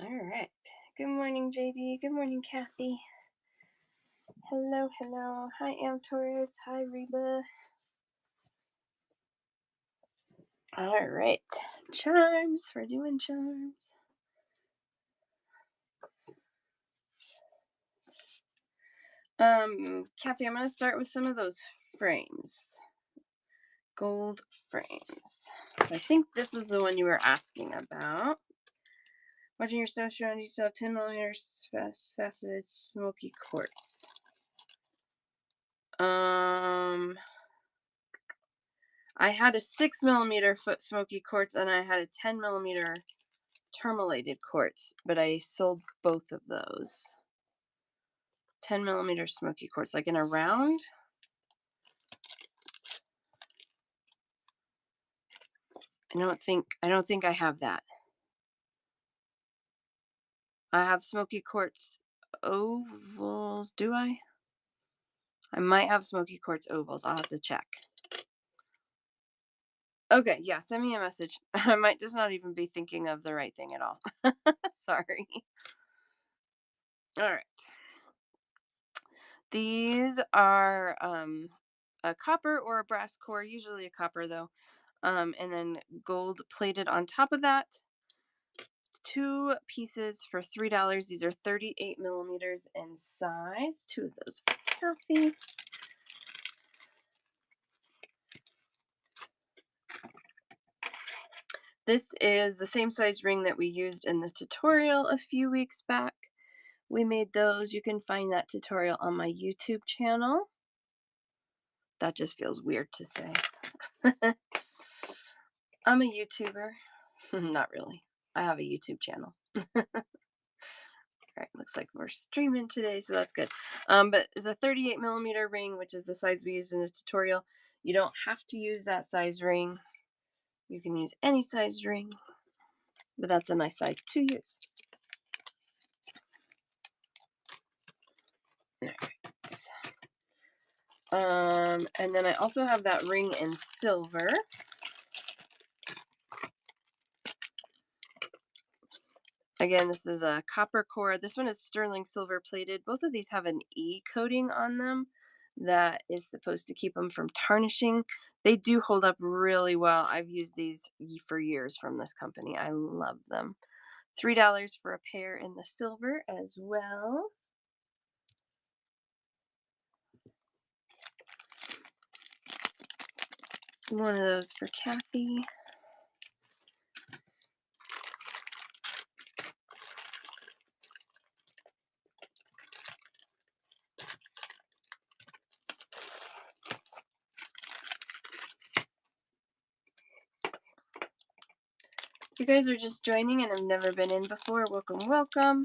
All right. Good morning, JD. Good morning, Kathy. Hello, hello. Hi, Am Torres. Hi, Reba. All right. Charms. We're doing charms. Kathy, I'm going to start with some of those frames. Gold frames. So I think this is the one you were asking about. Watching your stuff around, you still have 10 millimeters faceted smoky quartz. I had a 6 millimeter foot smoky quartz and I had a 10 millimeter tourmalated quartz, but I sold both of those. 10 millimeter smoky quartz, like in a round. I don't think I have that. I have smoky quartz ovals. Do I? I might have smoky quartz ovals. I'll have to check. Okay, yeah, send me a message. I might just not even be thinking of the right thing at all. Sorry. All right. These are a copper or a brass core, usually a copper though, and then gold plated on top of that. 2 pieces for $3. These are 38 millimeters in size. 2 of those for Kathy. This is the same size ring that we used in the tutorial a few weeks back. We made those. You can find that tutorial on my YouTube channel. That just feels weird to say. I'm a YouTuber. Not really. I have a YouTube channel. All right, looks like we're streaming today, so that's good. But it's a 38 millimeter ring, which is the size we used in the tutorial. You don't have to use that size ring. You can use any size ring, but that's a nice size to use. All right. And then I also have that ring in silver. Again, this is a copper core. This one is sterling silver plated. Both of these have an E coating on them that is supposed to keep them from tarnishing. They do hold up really well. I've used these for years from this company. I love them. $3 for a pair in the silver as well. One of those for Kathy. If you guys are just joining and have never been in before, welcome, welcome.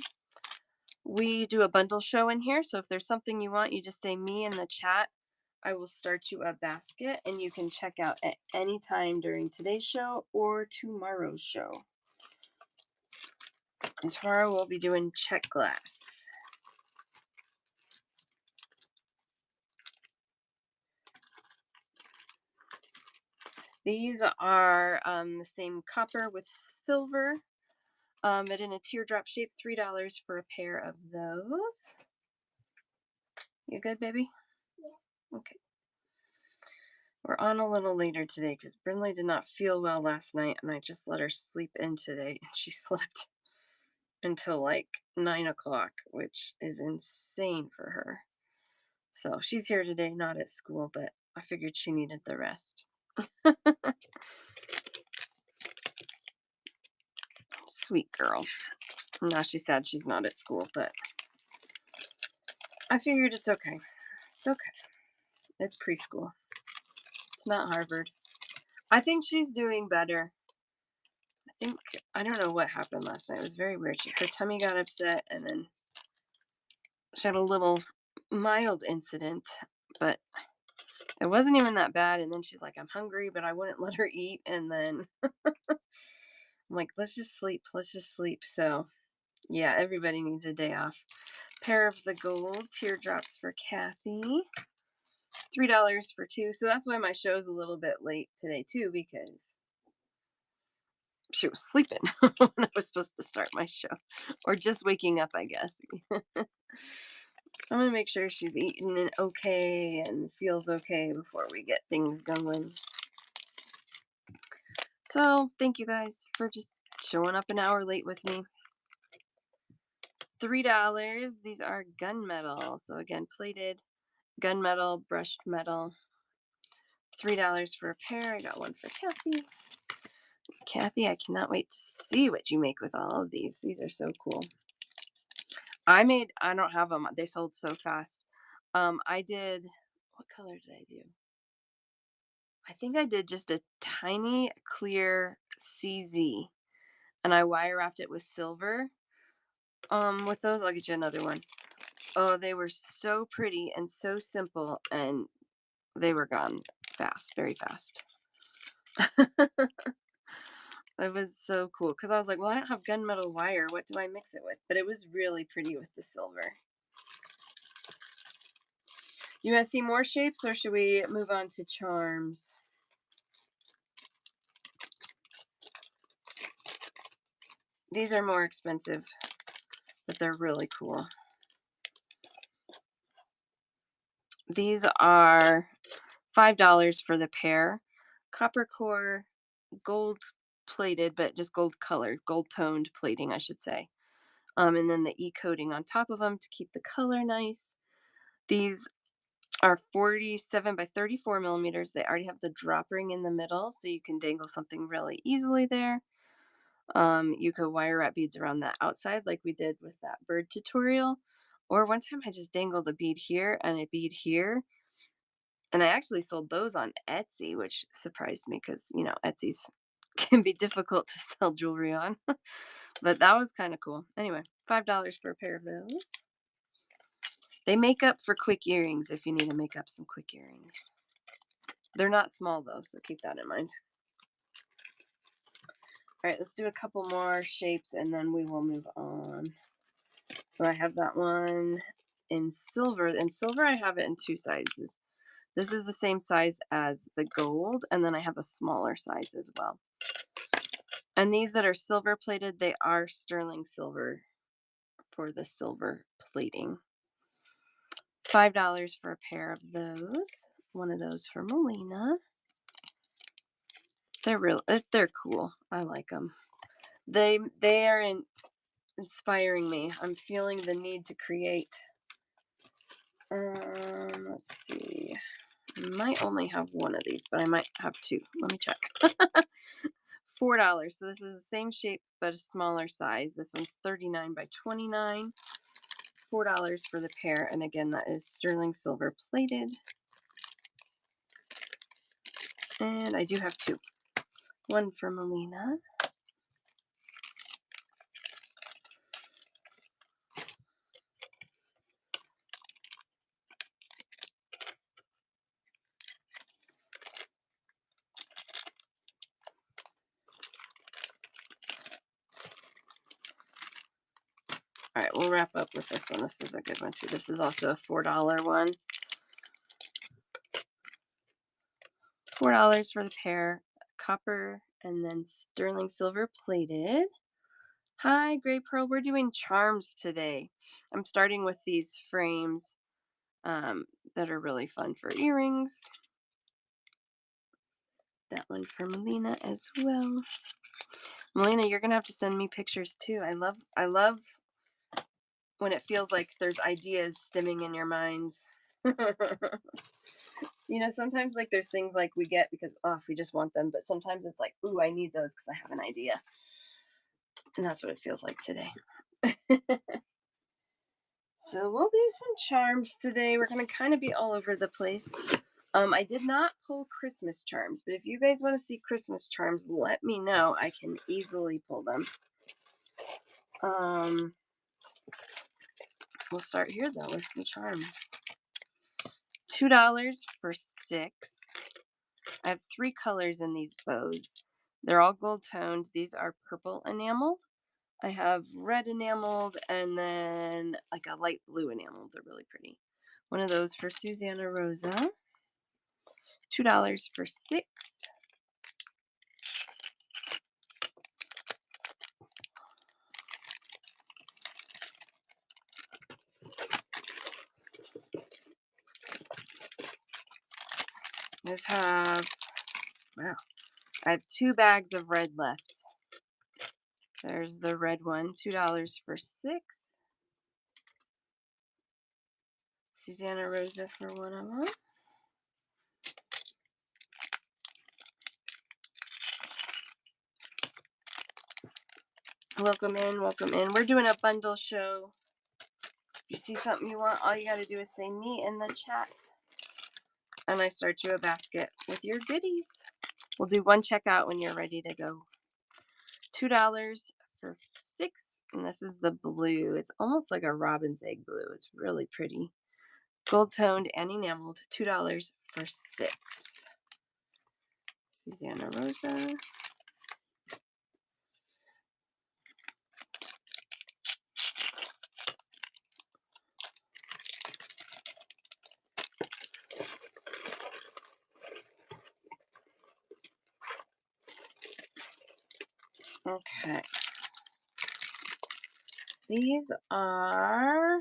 We do a bundle show in here, so if there's something you want, you just say me in the chat. I will start you a basket, and you can check out at any time during today's show or tomorrow's show. And tomorrow we'll be doing check glass. These are the same copper with silver, but in a teardrop shape. $3 for a pair of those. You good, baby? Yeah. Okay. We're on a little later today because Brinley did not feel well last night, and I just let her sleep in today, and she slept until like 9 o'clock, which is insane for her. So she's here today, not at school, but I figured she needed the rest. Sweet girl. Now she's sad she's not at school, but I figured it's okay. It's okay. It's preschool. It's not Harvard. I think she's doing better. I don't know what happened last night. It was very weird. Her tummy got upset, and then she had a little mild incident, but it wasn't even that bad. And then she's like, I'm hungry, but I wouldn't let her eat. And then I'm like, let's just sleep. Let's just sleep. So yeah, everybody needs a day off. Pair of the gold teardrops for Kathy. $3 for 2. So that's why my show's a little bit late today too, because she was sleeping when I was supposed to start my show, or just waking up, I guess. I'm gonna make sure she's eating it okay and feels okay before we get things going. So thank you guys for just showing up an hour late with me. $3. These are gunmetal. So again, plated gunmetal, brushed metal. $3 for a pair. I got one for Kathy. Kathy, I cannot wait to see what you make with all of these. These are so cool. I don't have them. They sold so fast. I did, what color did I do? I think I did just a tiny clear CZ and I wire wrapped it with silver. With those, I'll get you another one. Oh, they were so pretty and so simple, and they were gone fast, very fast. It was so cool because I was like, well, I don't have gunmetal wire. What do I mix it with? But it was really pretty with the silver. You want to see more shapes, or should we move on to charms? These are more expensive, but they're really cool. These are $5 for the pair. Copper core, gold plated, but just gold colored, gold toned plating, I should say. And then the e-coating on top of them to keep the color nice. These are 47 by 34 millimeters. They already have the drop ring in the middle, so you can dangle something really easily there. You could wire wrap beads around the outside like we did with that bird tutorial. Or one time I just dangled a bead here and a bead here. And I actually sold those on Etsy, which surprised me because, Etsy's can be difficult to sell jewelry on. But that was kind of cool. Anyway, $5 for a pair of those. They make up for quick earrings if you need to make up some quick earrings. They're not small though, so keep that in mind. All right, let's do a couple more shapes and then we will move on. So I have that one in silver. In silver, I have it in two sizes. This is the same size as the gold, and then I have a smaller size as well. And these that are silver plated, they are sterling silver for the silver plating. $5 for a pair of those. One of those for Melina. They're cool. I like them. They are inspiring me. I'm feeling the need to create. Let's see. I might only have one of these, but I might have two. Let me check. $4. So this is the same shape but a smaller size. This one's 39 by 29. $4 for the pair, and again, that is sterling silver plated. And I do have two. One for Melina. All right, we'll wrap up with this one. This is a good one too. This is also a $4 one. $4 for the pair, copper and then sterling silver plated. Hi, Gray Pearl. We're doing charms today. I'm starting with these frames that are really fun for earrings. That one for Melina as well. Melina, you're gonna have to send me pictures too. I love when it feels like there's ideas stimming in your minds. Sometimes like there's things like we get because if we just want them, but sometimes it's like, ooh, I need those because I have an idea. And that's what it feels like today. So we'll do some charms today. We're gonna kind of be all over the place. I did not pull Christmas charms, but if you guys want to see Christmas charms, let me know. I can easily pull them. We'll start here though with some charms. $2 for 6. I have 3 colors in these bows. They're all gold toned. These are purple enameled. I have red enameled and then like a light blue enameled. They're really pretty. One of those for Susanna Rosa. $2 for 6. Just have, wow, I have 2 bags of red left. There's the red one, $2 for 6. Susanna Rosa for one of them. Welcome in, welcome in. We're doing a bundle show. You see something you want, all you gotta do is say me in the chat. And I start you a basket with your goodies. We'll do one checkout when you're ready to go. $2 for 6. And this is the blue. It's almost like a robin's egg blue. It's really pretty. Gold toned and enameled. $2 for 6. Susanna Rosa. Okay. These are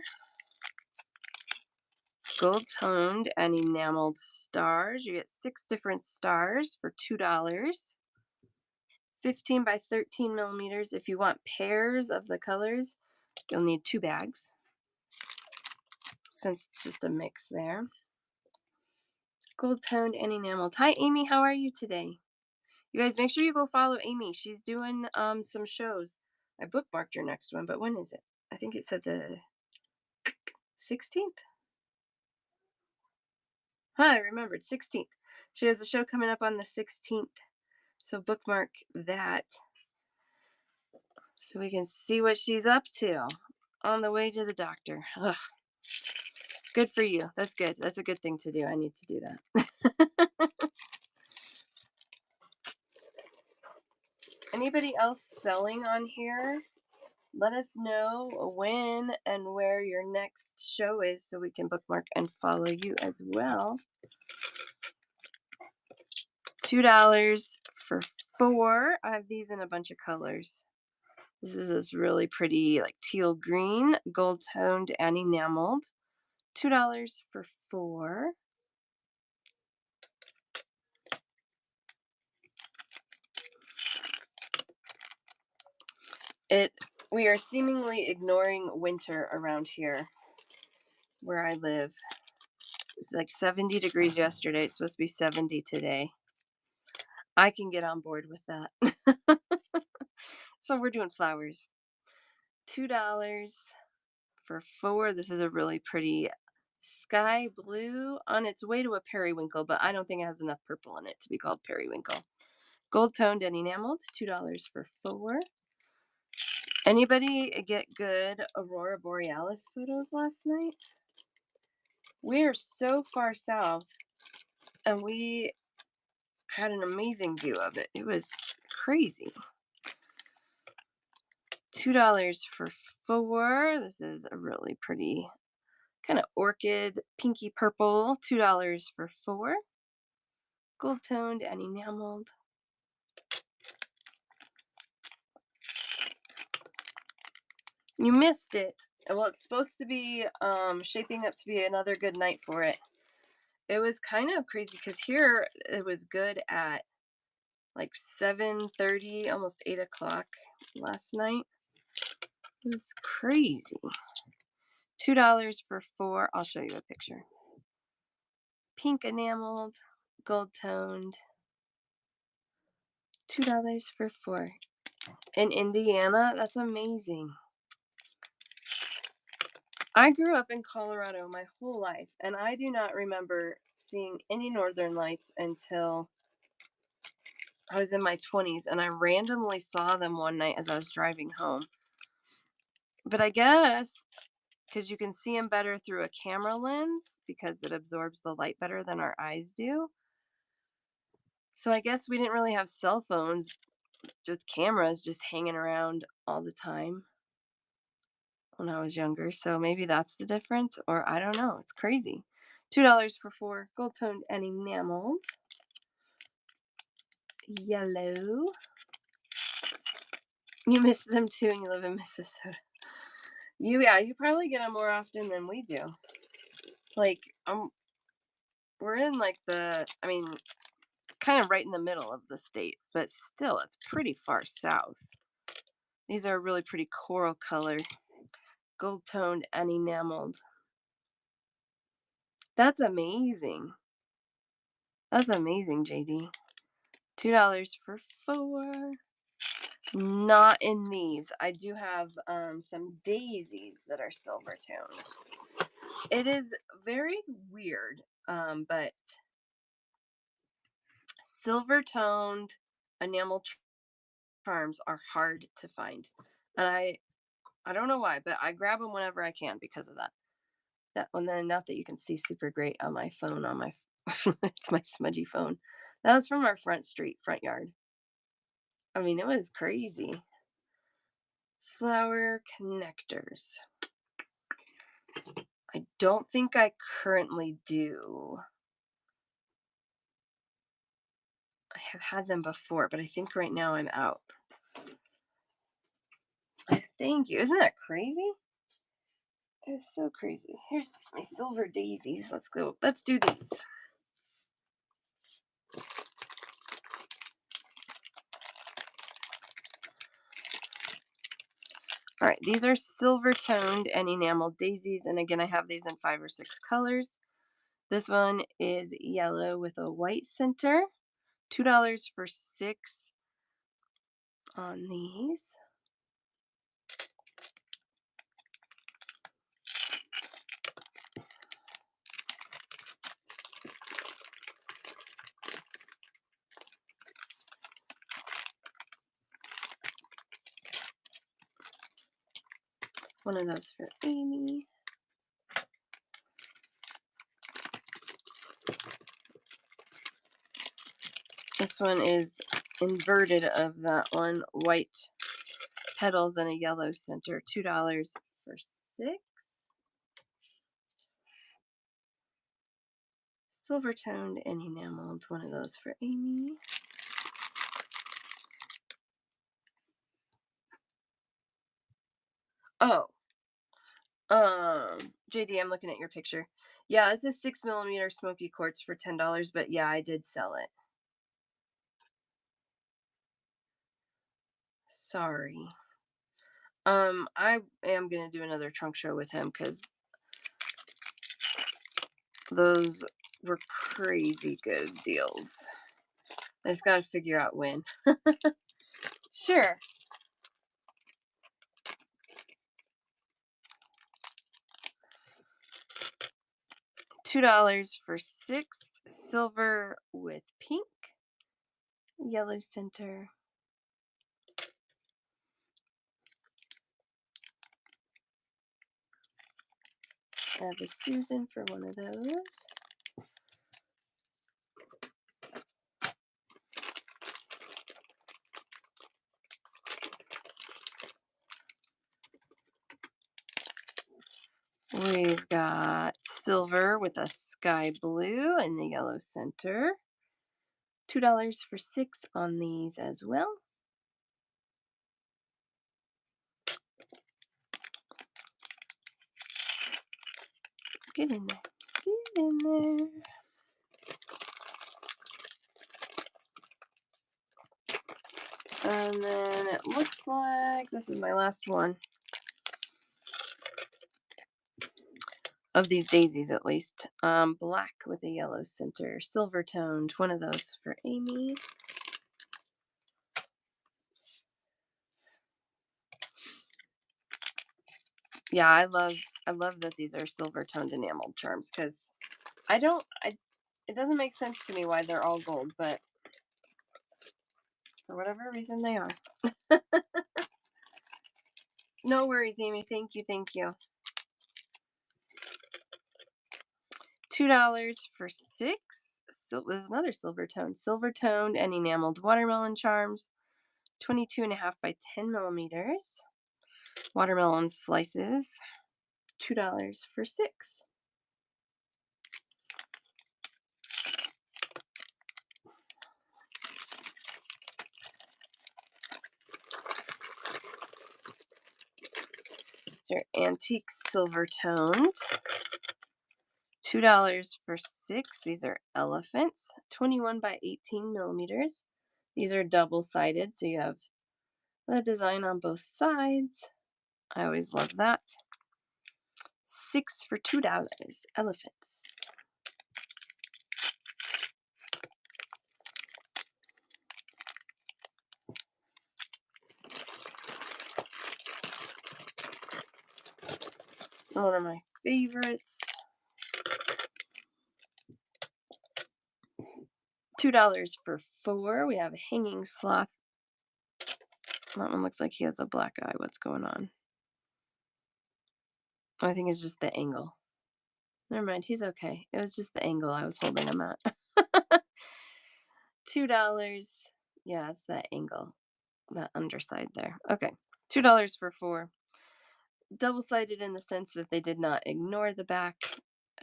gold toned and enameled stars. You get 6 different stars for $2. 15 by 13 millimeters. If you want pairs of the colors, you'll need 2 bags, since it's just a mix there. Gold toned and enameled. Hi, Amy. How are you today? You guys, make sure you go follow Amy. She's doing some shows. I bookmarked her next one, but when is it? I think it said the 16th. I remembered 16th. She has a show coming up on the 16th. So bookmark that so we can see what she's up to on the way to the doctor. Ugh. Good for you. That's good. That's a good thing to do. I need to do that. Anybody else selling on here? Let us know when and where your next show is so we can bookmark and follow you as well. $2 for 4. I have these in a bunch of colors. This is this really pretty, like teal green, gold toned and enameled. $2 for 4. We are seemingly ignoring winter around here where I live. It's like 70 degrees yesterday. It's supposed to be 70 today. I can get on board with that. So we're doing flowers. $2 for 4. This is a really pretty sky blue on its way to a periwinkle, but I don't think it has enough purple in it to be called periwinkle. Gold toned and enameled. $2 for 4. Anybody get good aurora borealis photos last night? We're so far south and we had an amazing view of it. It was crazy. $2 for 4. This is a really pretty kind of orchid pinky purple. $2 for 4. Gold toned and enameled. You missed it. Well, it's supposed to be shaping up to be another good night for it. It was kind of crazy because here it was good at like 7:30, almost 8 o'clock last night. It was crazy. $2 for 4. I'll show you a picture. Pink enameled, gold toned. $2 for 4. In Indiana, that's amazing. I grew up in Colorado my whole life, and I do not remember seeing any northern lights until I was in my 20s, and I randomly saw them one night as I was driving home. But I guess because you can see them better through a camera lens because it absorbs the light better than our eyes do. So I guess we didn't really have cell phones, just cameras just hanging around all the time when I was younger. So maybe that's the difference, or I don't know. It's crazy. $2 for 4. Gold toned and enameled. Yellow. You miss them too, and you live in Minnesota. You probably get them more often than we do. Like we're in like I mean, kind of right in the middle of the state, but still, it's pretty far south. These are really pretty coral color, gold toned and enameled. That's amazing. That's amazing, JD. $2 for 4. Not in these. I do have some daisies that are silver toned. It is very weird, but silver toned enamel charms are hard to find, and I don't know why, but I grab them whenever I can because of that. That one, then not that you can see super great on my phone. On my, it's my smudgy phone. That was from our front yard. I mean, it was crazy. Flower connectors. I don't think I currently do. I have had them before, but I think right now I'm out. Thank you. Isn't that crazy? It's so crazy. Here's my silver daisies. Let's go. Let's do these. All right, these are silver toned and enameled daisies. And again, I have these in 5 or 6 colors. This one is yellow with a white center. $2 for 6 on these. One of those for Amy. This one is inverted of that one. White petals and a yellow center. $2 for 6. Silver toned and enameled. One of those for Amy. Oh, JD, I'm looking at your picture. Yeah, it's a 6mm smoky quartz for $10, but yeah, I did sell it. Sorry. I am gonna do another trunk show with him because those were crazy good deals. I just gotta figure out when. Sure. $2 for 6. Silver with pink. Yellow center. I have a Susan for one of those. We've got silver with a sky blue in the yellow center. $2 for 6 on these as well. Get in there. Get in there. And then it looks like this is my last one of these daisies, at least. Black with a yellow center, silver toned. One of those for Amy. Yeah, I love that these are silver toned enameled charms because it doesn't make sense to me why they're all gold, but for whatever reason they are. No worries, Amy. Thank you, thank you. $2 for 6. This is another silver toned and enameled watermelon charms. 22.5 by 10mm. Watermelon slices. $2 for 6. These are antique silver toned. $2 for 6. These are elephants, 21 by 18 millimeters. These are double-sided, so you have the design on both sides. I always love that. 6 for $2. Elephants. One of my favorites. $2 for 4. We have a hanging sloth. That one looks like he has a black eye. What's going on? I think it's just the angle. Never mind, he's okay. It was just the angle I was holding him at. $2. Yeah, it's that angle, that underside there. Okay, $2 for 4. Double-sided in the sense that they did not ignore the back.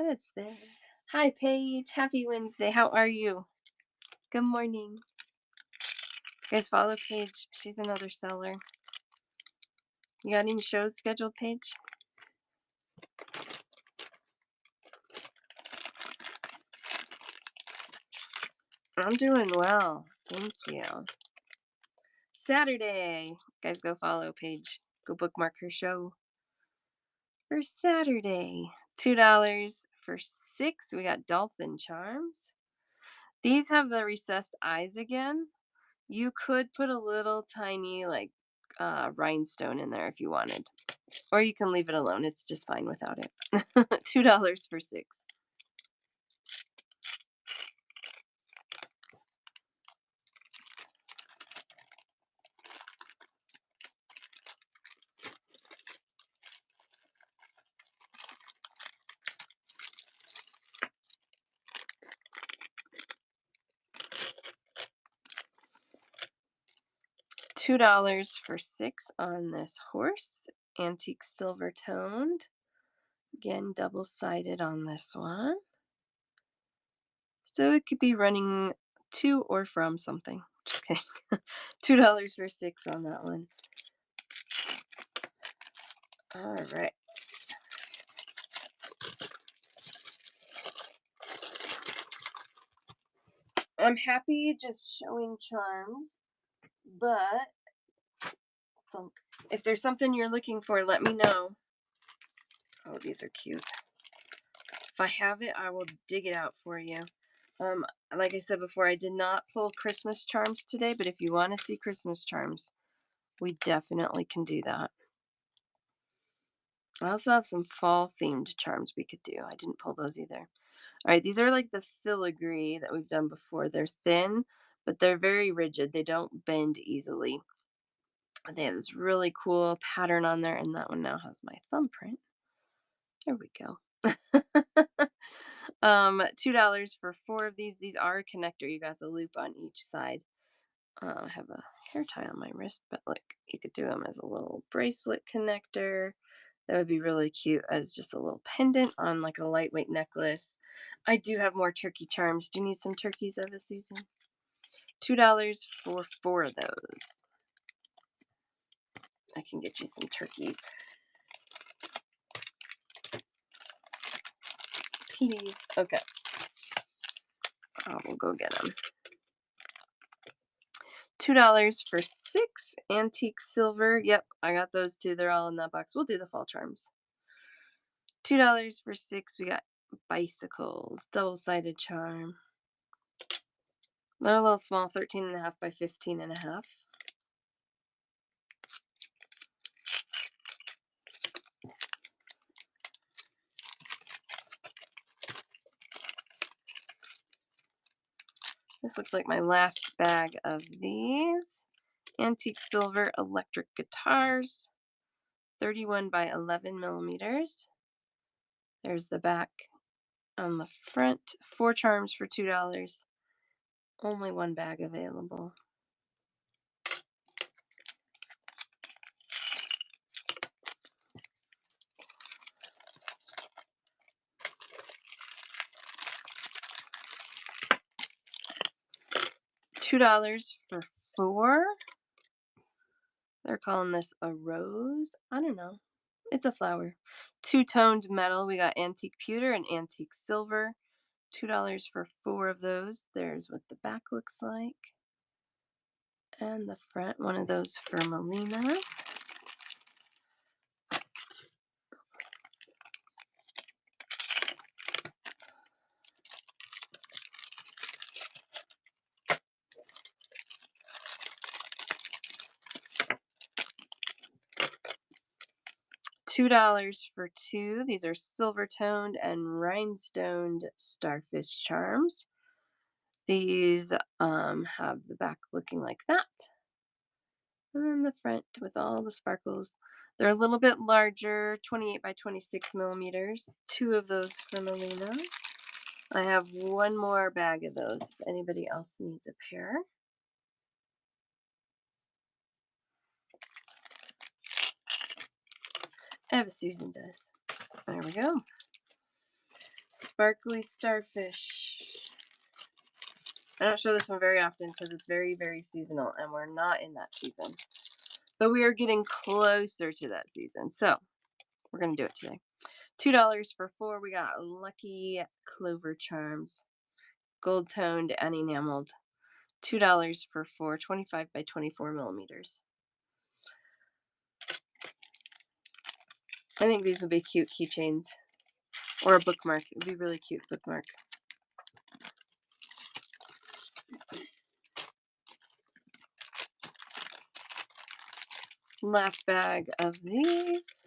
And it's there. Hi, Paige. Happy Wednesday. How are you? Good morning. You guys follow Paige. She's another seller. You got any shows scheduled, Paige? I'm doing well. Thank you. Saturday. Guys, go follow Paige. Go bookmark her show for Saturday. $2 for 6. We got dolphin charms. These have the recessed eyes again. You could put a little tiny like rhinestone in there if you wanted. Or you can leave it alone. It's just fine without it. $2 for 6. $2 for 6 on this horse. Antique silver toned. Again, double-sided on this one. So it could be running to or from something. Just kidding. $2 for 6 on that one. All right. I'm happy just showing charms, but if there's something you're looking for, let me know. Oh, these are cute. If I have it, I will dig it out for you. Like I said before, I did not pull Christmas charms today, but if you want to see Christmas charms, we definitely can do that. I also have some fall themed charms we could do. I didn't pull those either. All right, these are like the filigree that we've done before. They're thin, but they're very rigid. They don't bend easily. They have this really cool pattern on there, and that one now has my thumbprint. There we go. $2 for 4 of these. These are a connector. You got the loop on each side. I have a hair tie on my wrist, but like you could do them as a little bracelet connector. That would be really cute as just a little pendant on like a lightweight necklace. I do have more turkey charms. Do you need some turkeys, Eva Susan? $2 for 4 of those. I can get you some turkeys. Please. Okay. We'll go get them. $2 for 6 antique silver. Yep, I got those too. They're all in that box. We'll do the fall charms. $2 for 6. We got bicycles, double-sided charm. They're a little small, 13.5 by 15.5. This looks like my last bag of these. Antique silver electric guitars, 31 by 11 millimeters. There's the back on the front. 4 charms for $2. Only one bag available. $2 for 4. They're calling this a rose. I don't know. It's a flower. Two-toned metal. We got antique pewter and antique silver. $2 for 4 of those. There's what the back looks like. And the front, one of those for Melina. $2 for 2. These are silver toned and rhinestoned starfish charms. These have the back looking like that. And then the front with all the sparkles. They're a little bit larger, 28 by 26 millimeters. 2 of those for Melina. I have one more bag of those if anybody else needs a pair. Eva Susan does. There we go. Sparkly starfish. I don't show this one very often because it's very, very seasonal and we're not in that season. But we are getting closer to that season. So we're going to do it today. $2 for 4. We got Lucky Clover Charms. Gold toned and enameled. $2 for 4. 25 by 24 millimeters. I think these would be cute keychains. Or a bookmark. It would be really cute bookmark. Last bag of these.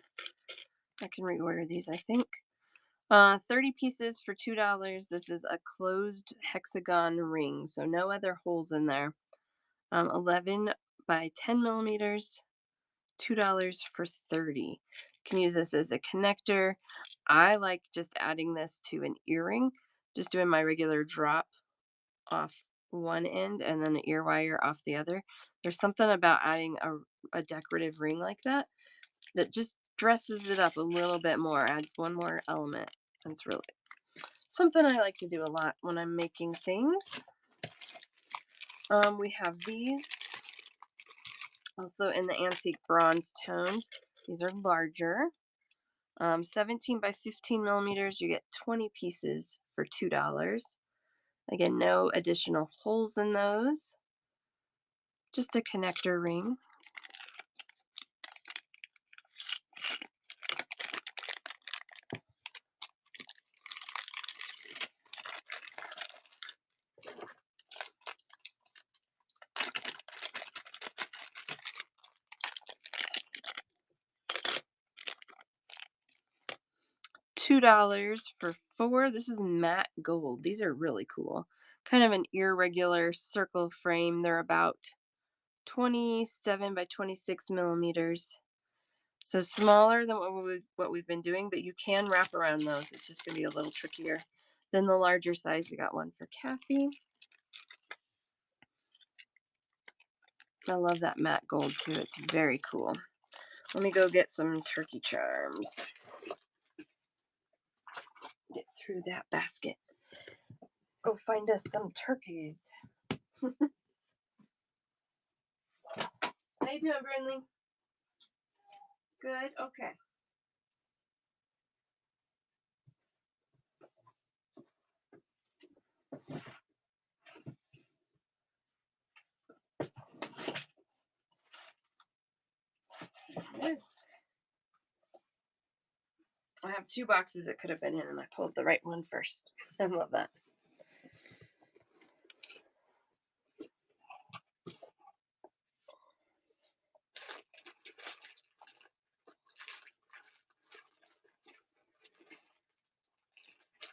I can reorder these, I think. 30 pieces for $2. This is a closed hexagon ring, so no other holes in there. 11 by 10 millimeters. $2 for 30. Can use this as a connector. I like just adding this to an earring, just doing my regular drop off one end and then an ear wire off the other. There's something about adding a decorative ring like that that just dresses it up a little bit more, adds one more element. That's really something I like to do a lot when I'm making things. We have these also in the antique bronze toned. These are larger. 17 by 15 millimeters. You get 20 pieces for $2. Again, no additional holes in those. Just a connector ring. $2 for 4. This is matte gold. These are really cool. Kind of an irregular circle frame. They're about 27 by 26 millimeters. So smaller than what we've been doing, but you can wrap around those. It's just going to be a little trickier than the larger size. We got one for Kathy. I love that matte gold too. It's very cool. Let me go get some turkey charms. Get through that basket. Go find us some turkeys. How you doing, Brinley? Good? Okay. Yes. I have 2 boxes it could have been in, and I pulled the right one first. I love that.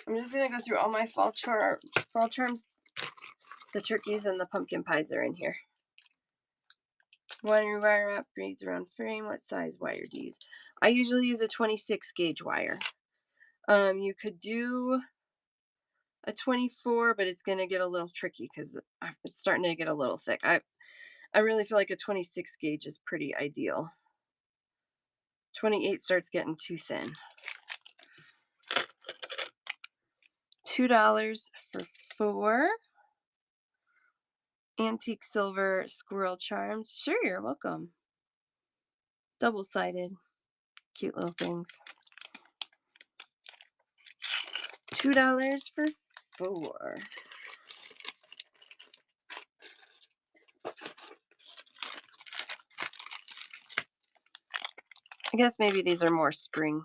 I'm just gonna go through all my fall charms. The turkeys and the pumpkin pies are in here. Wire wrap reads around frame. What size wire do you use? I usually use a 26 gauge wire. You could do a 24, but it's gonna get a little tricky because it's starting to get a little thick. I really feel like a 26 gauge is pretty ideal. 28 starts getting too thin. $2 for 4 antique silver squirrel charms. Sure, you're welcome. Double-sided. Cute little things. $2 for 4. I guess maybe these are more spring.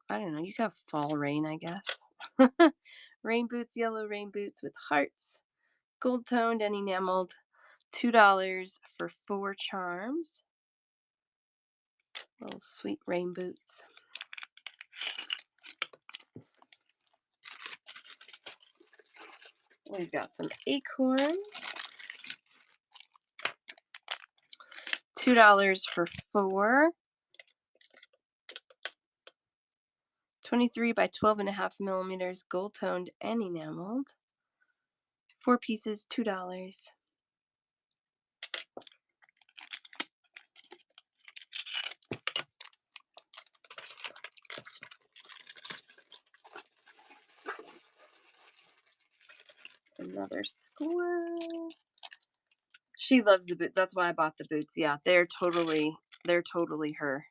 I don't know. You got fall rain, I guess. Rain boots, yellow rain boots with hearts, gold toned and enameled. $2 for 4 charms. Little sweet rain boots. We've got some acorns. $2 for 4. 23 by 12.5 millimeters, gold toned and enameled. 4 pieces, $2. Another squirrel. She loves the boots. That's why I bought the boots. Yeah, they're totally her.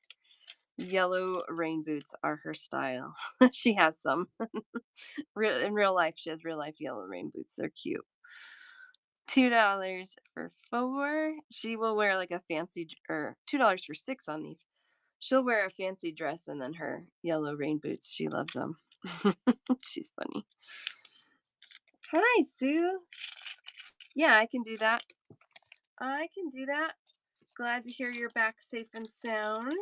Yellow rain boots are her style. She has some. In real life, she has real life yellow rain boots. They're cute. $2 for 4. She will wear like a fancy, or $2 for 6 on these. She'll wear a fancy dress and then her yellow rain boots. She loves them. She's funny. Hi, Sue. Yeah, I can do that. I can do that. Glad to hear you're back safe and sound.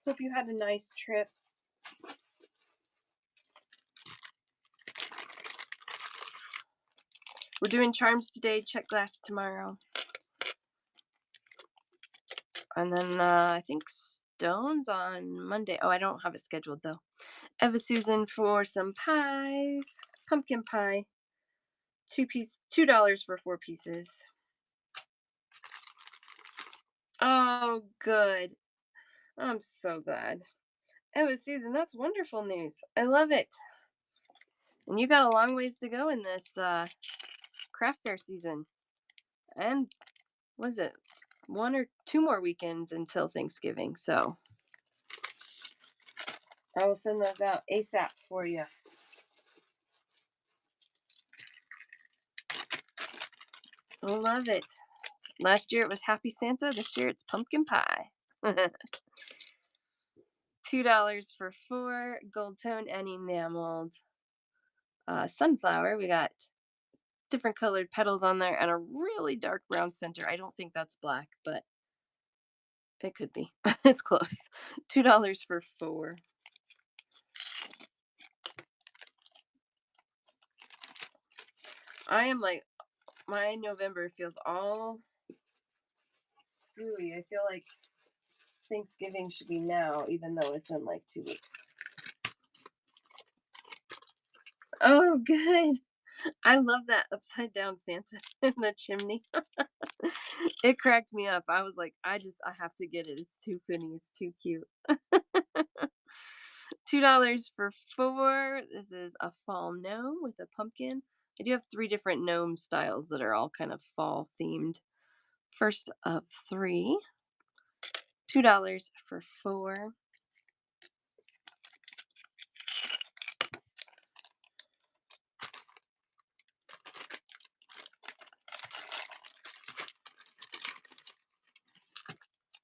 Hope you had a nice trip. We're doing charms today, check glass tomorrow. And then I think stones on Monday. Oh, I don't have it scheduled though. Eva Susan for some pies. Pumpkin pie. $2 for 4 pieces. Oh, good. I'm so glad. Eva Susan, that's wonderful news. I love it. And you got a long ways to go in this craft fair season. And what is it? 1 or 2 more weekends until Thanksgiving. So I will send those out ASAP for you. I love it. Last year it was Happy Santa. This year it's pumpkin pie. $2 for 4 gold tone and enameled sunflower. We got different colored petals on there and a really dark brown center. I don't think that's black, but it could be. It's close. $2 for 4. I am like, my November feels all screwy. I feel like Thanksgiving should be now, even though it's in like 2 weeks. Oh, good. I love that upside down Santa in the chimney. It cracked me up. I was like, I have to get it. It's too funny. It's too cute. $2 for 4. This is a fall gnome with a pumpkin. I do have 3 different gnome styles that are all kind of fall themed. First of 3. $2 for 4.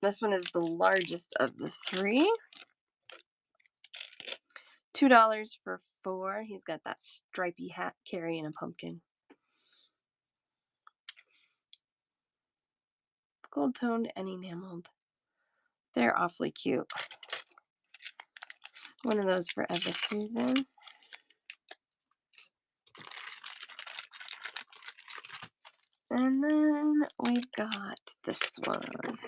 This one is the largest of the 3. $2 for 4. He's got that stripy hat carrying a pumpkin. Gold toned and enameled. They're awfully cute. One of those for Eva Susan. And then we've got this one.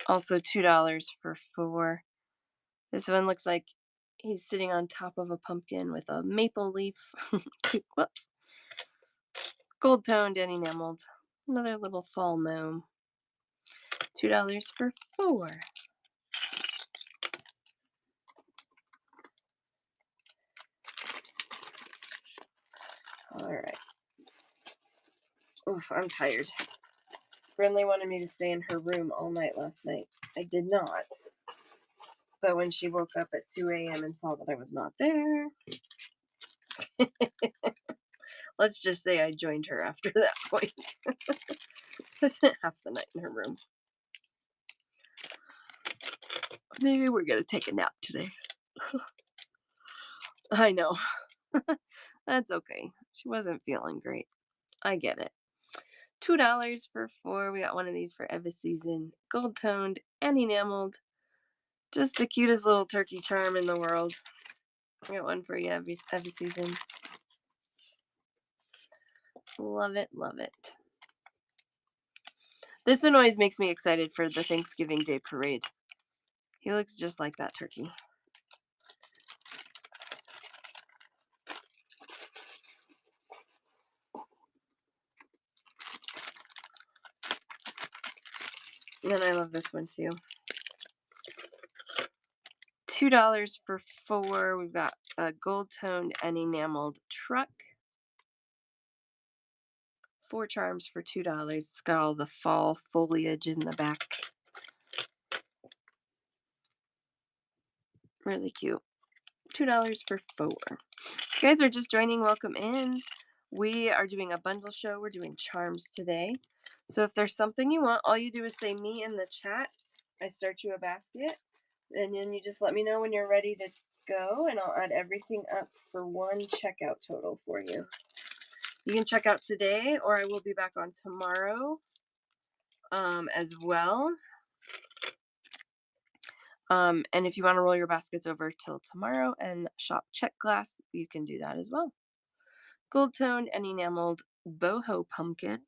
Also $2 for 4. This one looks like he's sitting on top of a pumpkin with a maple leaf. Whoops. Gold toned and enameled. Another little fall gnome. $2 for 4. All right. Oof, I'm tired. Brinley wanted me to stay in her room all night last night. I did not. But when she woke up at 2 a.m. and saw that I was not there, let's just say I joined her after that point. So I spent half the night in her room. Maybe we're going to take a nap today. I know. That's okay. She wasn't feeling great. I get it. $2 for 4. We got one of these for Eva Season. Gold toned and enameled. Just the cutest little turkey charm in the world. I got one for you, Eva Season. Love it, love it. This one always makes me excited for the Thanksgiving Day parade. He looks just like that turkey. And I love this one too. $2 for 4. We've got a gold toned and enameled truck. 4 charms for $2. It's got all the fall foliage in the back. Really cute. $2 for 4. If you guys are just joining, welcome in. We are doing a bundle show. We're doing charms today. So if there's something you want, all you do is say me in the chat. I start you a basket. And then you just let me know when you're ready to go. And I'll add everything up for one checkout total for you. You can check out today, or I will be back on tomorrow as well. And if you want to roll your baskets over till tomorrow and shop check glass, you can do that as well. Gold toned and enameled boho pumpkin.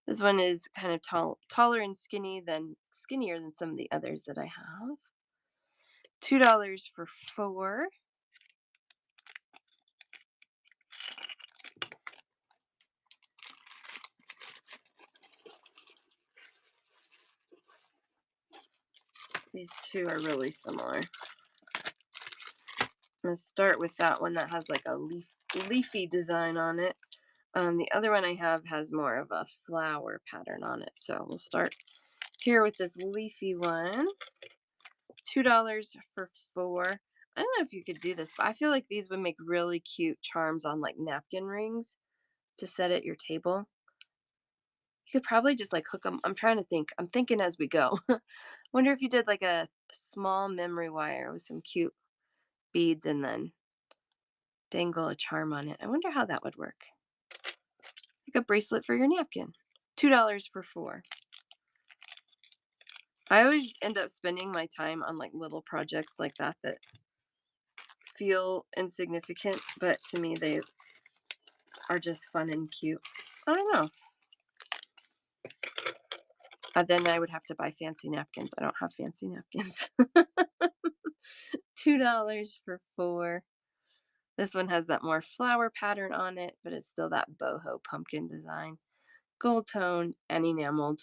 This one is kind of taller and skinnier than some of the others that I have. $2 for 4. These two are really similar. I'm going to start with that one that has like a leafy design on it. The other one I have has more of a flower pattern on it. So we'll start here with this leafy one. $2 for 4. I don't know if you could do this, but I feel like these would make really cute charms on like napkin rings to set at your table. You could probably just like hook them. I'm trying to think. I'm thinking as we go. Wonder if you did like a small memory wire with some cute beads and then dangle a charm on it. I wonder how that would work. Like a bracelet for your napkin. $2 for 4. I always end up spending my time on like little projects like that feel insignificant, but to me they are just fun and cute. I don't know. Then I would have to buy fancy napkins. I don't have fancy napkins. $2 for 4. This one has that more flower pattern on it, but it's still that boho pumpkin design. Gold toned and enameled.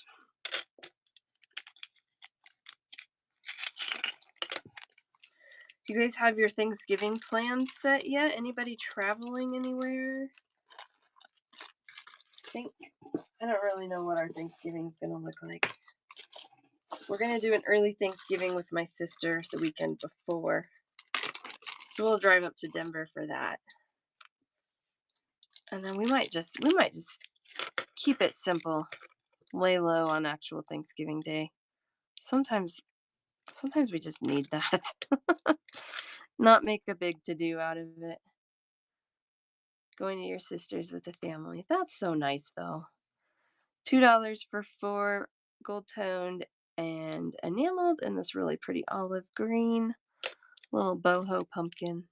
Do you guys have your Thanksgiving plans set yet? Anybody traveling anywhere? I don't really know what our Thanksgiving is going to look like. We're going to do an early Thanksgiving with my sister the weekend before. So we'll drive up to Denver for that. And then we might just keep it simple. Lay low on actual Thanksgiving Day. Sometimes we just need that. Not make a big to-do out of it. Going to your sister's with the family. That's so nice though. $2 for 4, gold toned and enameled in this really pretty olive green. Little boho pumpkin.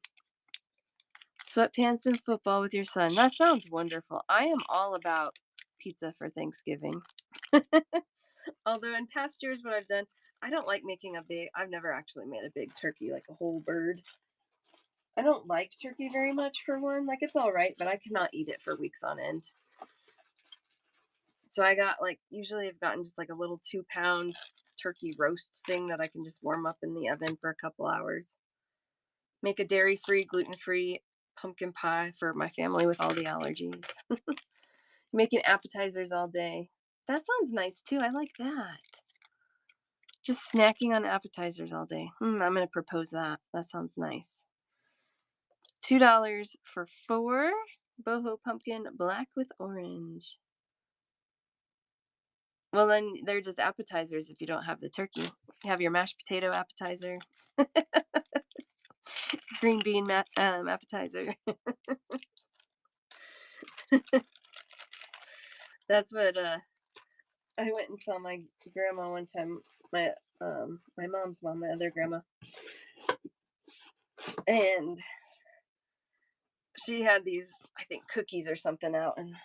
Sweatpants and football with your son. That sounds wonderful. I am all about pizza for Thanksgiving. Although in past years what I've done, I don't like making I've never actually made a big turkey, like a whole bird. I don't like turkey very much for one. Like it's all right, but I cannot eat it for weeks on end. So I got usually I've gotten just like a little 2-pound turkey roast thing that I can just warm up in the oven for a couple hours. Make a dairy-free, gluten-free pumpkin pie for my family with all the allergies. Making appetizers all day. That sounds nice too. I like that. Just snacking on appetizers all day. I'm gonna propose that. That sounds nice. $2 for 4 boho pumpkin black with orange. Well, then they're just appetizers if you don't have the turkey. You have your mashed potato appetizer, green bean appetizer. That's what I went and saw my grandma one time. My mom's mom, my other grandma, and she had these, I think, cookies or something out, and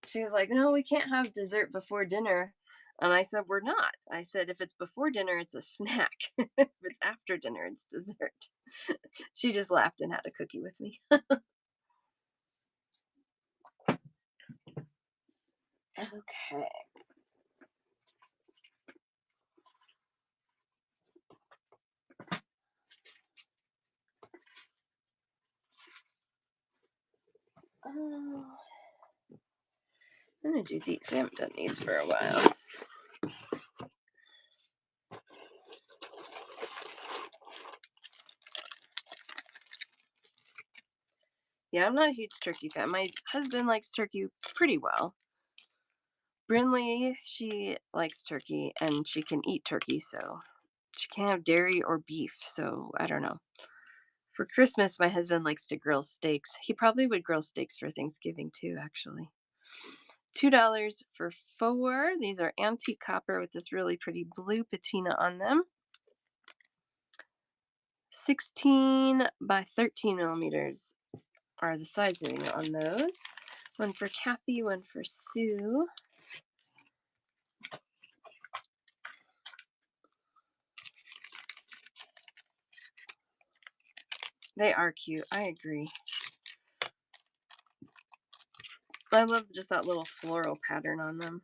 she was like, "No, we can't have dessert before dinner." And I said, "We're not." I said, "If it's before dinner, it's a snack. If it's after dinner, it's dessert." She just laughed and had a cookie with me. Okay. Oh, I'm gonna do these. We haven't done these for a while. Yeah, I'm not a huge turkey fan. My husband likes turkey pretty well. Brinley, she likes turkey and she can eat turkey, so she can't have dairy or beef. So I don't know. For Christmas, my husband likes to grill steaks. He probably would grill steaks for Thanksgiving too, actually. $2 for 4. These are antique copper with this really pretty blue patina on them. 16 by 13 millimeters are the sizing on those. One for Kathy, one for Sue. They are cute. I agree. I love just that little floral pattern on them.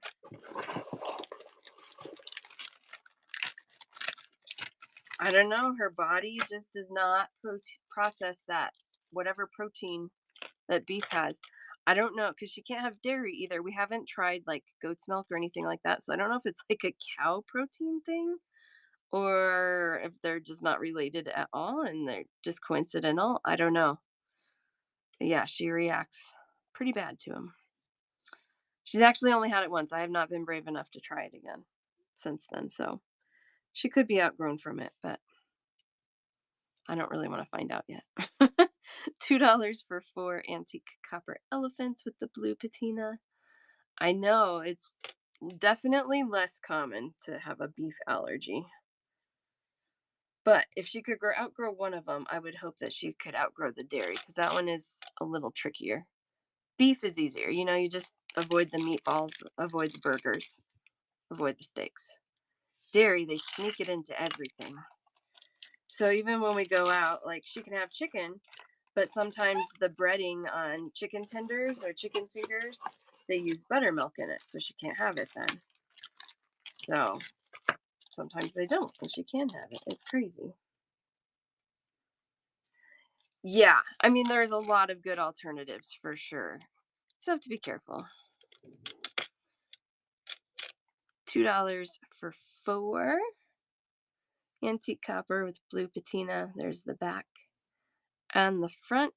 I don't know. Her body just does not process that whatever protein that beef has. I don't know because she can't have dairy either. We haven't tried like goat's milk or anything like that. So I don't know if it's like a cow protein thing or if they're just not related at all and they're just coincidental. I don't know. But yeah, she reacts pretty bad to them. She's actually only had it once. I have not been brave enough to try it again since then. So she could be outgrown from it, but I don't really want to find out yet. $2 for 4 antique copper elephants with the blue patina. I know it's definitely less common to have a beef allergy. But if she could outgrow one of them, I would hope that she could outgrow the dairy because that one is a little trickier. Beef is easier. You just avoid the meatballs, avoid the burgers, avoid the steaks. Dairy, they sneak it into everything. So even when we go out, like she can have chicken, but sometimes the breading on chicken tenders or chicken fingers, they use buttermilk in it, so she can't have it then. So sometimes they don't, and she can have it. It's crazy. Yeah, I mean, there's a lot of good alternatives for sure. So have to be careful. $2 for 4 antique copper with blue patina. There's the back and the front.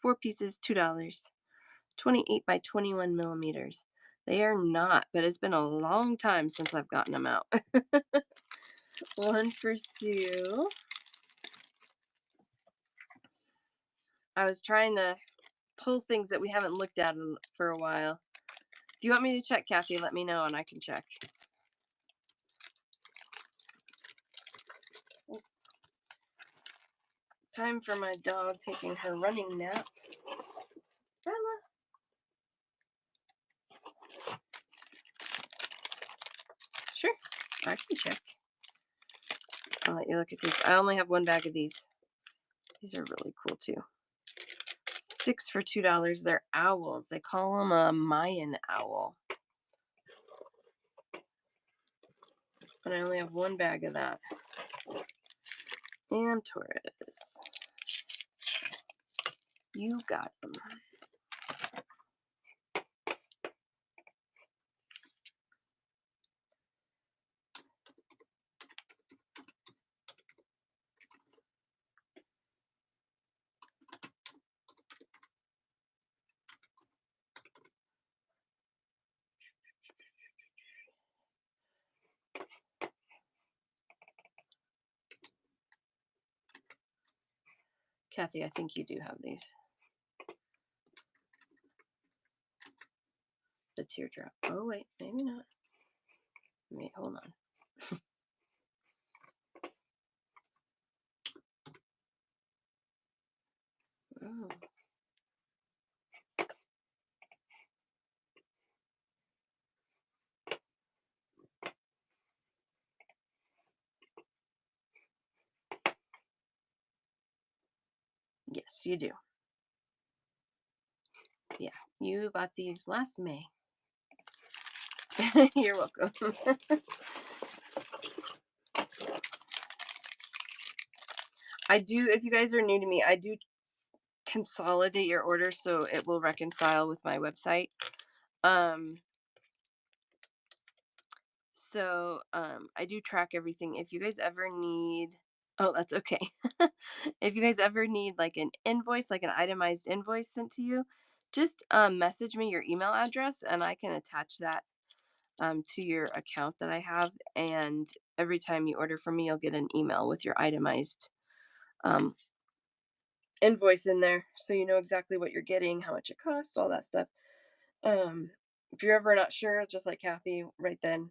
4 pieces, $2. 28 by 21 millimeters. They are not, but it's been a long time since I've gotten them out. One for Sue. I was trying to pull things that we haven't looked at for a while. If you want me to check, Kathy, let me know and I can check. Time for my dog taking her running nap. Bella. Sure, I can check. I'll let you look at these. I only have one bag of these. These are really cool too. 6 for $2. They're owls. They call them a Mayan owl. But I only have one bag of that. And Taurus. You got them. Kathy, I think you do have these. The teardrop. Oh, wait, maybe not. Wait, hold on. Oh. Yes, you do. Yeah, you bought these last May. You're welcome. I do, if you guys are new to me, I do consolidate your order so it will reconcile with my website. Um, I do track everything. If you guys ever need, oh, that's okay. If you guys ever need like an invoice, like an itemized invoice sent to you, just message me your email address and I can attach that to your account that I have. And every time you order from me, you'll get an email with your itemized um, invoice in there, so you know exactly what you're getting, how much it costs, all that stuff. Um, if you're ever not sure, just like Kathy, right then,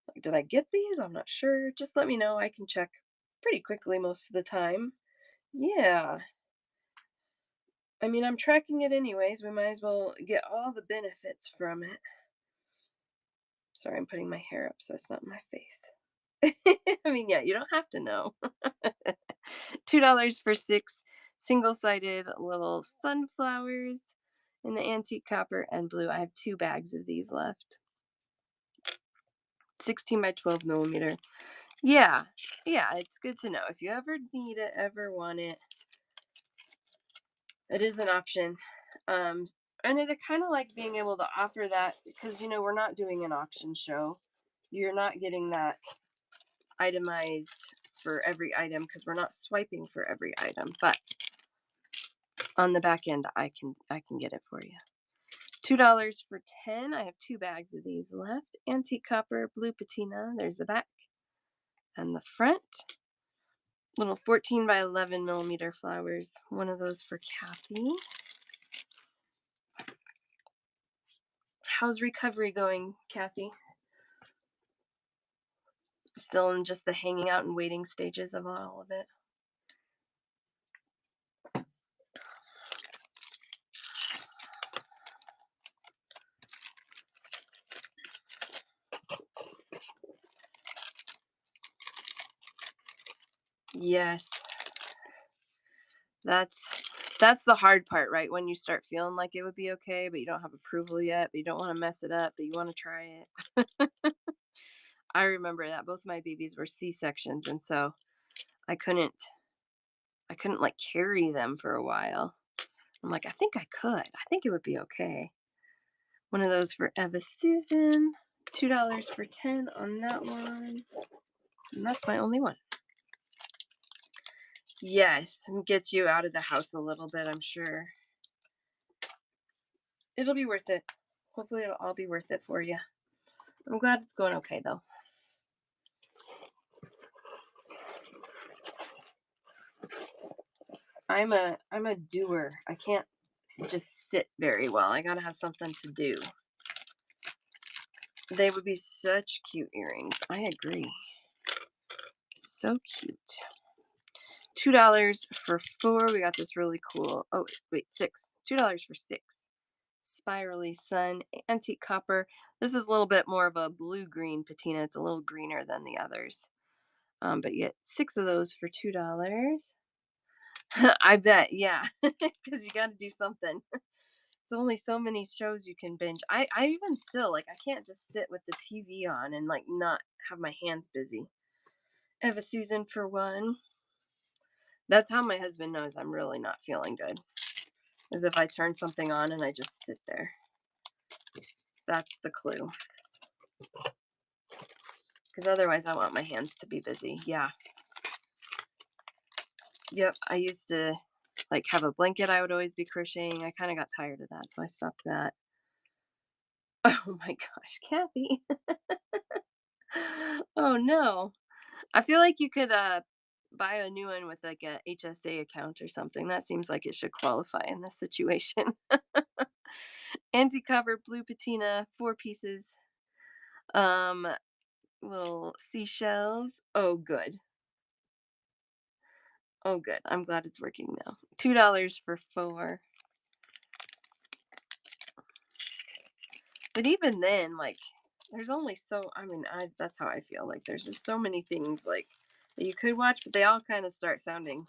like, did I get these? I'm not sure. Just let me know. I can check pretty quickly most of the time. Yeah. I mean, I'm tracking it anyways. We might as well get all the benefits from it. Sorry, I'm putting my hair up so it's not in my face. I mean, yeah, you don't have to know. $2 for 6 single-sided little sunflowers in the antique copper and blue. I have 2 bags of these left. 16 by 12 millimeter. Yeah, yeah, it's good to know. If you ever need it, ever want it, it is an option. Um, and it kind of like being able to offer that because, we're not doing an auction show. You're not getting that itemized for every item because we're not swiping for every item. But on the back end, I can get it for you. $2 for 10. I have 2 bags of these left. Antique copper, blue patina. There's the back and the front. Little 14 by 11 millimeter flowers. One of those for Kathy. How's recovery going, Kathy? Still in just the hanging out and waiting stages of all of it? Yes. That's the hard part, right? When you start feeling like it would be okay, but you don't have approval yet, but you don't want to mess it up, but you want to try it. I remember that both my babies were C-sections, and so I couldn't I couldn't like carry them for a while. I'm like, I think I could. I think it would be okay. One of those for Eva Susan. $2 for 10 on that one. And that's my only one. Yes, gets you out of the house a little bit, I'm sure. It'll be worth it. Hopefully it'll all be worth it for you. I'm glad it's going okay though. I'm a doer. I can't just sit very well. I gotta have something to do. They would be such cute earrings. I agree. So cute. $2 for 4. We got this really cool. Oh, wait, 6. $2 for 6. Spirally Sun antique copper. This is a little bit more of a blue green patina. It's a little greener than the others. But you get 6 of those for $2. I bet, yeah, because you got to do something. It's only so many shows you can binge. I even still like I can't just sit with the TV on and like not have my hands busy. Eva Susan for 1. That's how my husband knows I'm really not feeling good. Is if I turn something on and I just sit there. That's the clue. Because otherwise I want my hands to be busy. Yeah. Yep. I used to like have a blanket I would always be crocheting. I kind of got tired of that, so I stopped that. Oh my gosh, Kathy. Oh no. I feel like you could buy a new one with like a HSA account or something. That seems like it should qualify in this situation. Anti-copper blue patina, 4 pieces. Um, little seashells. Oh, good. Oh, good. I'm glad it's working now. $2 for 4. But even then, like, there's only so. I mean, that's how I feel. Like, there's just so many things like that you could watch, but they all kind of start sounding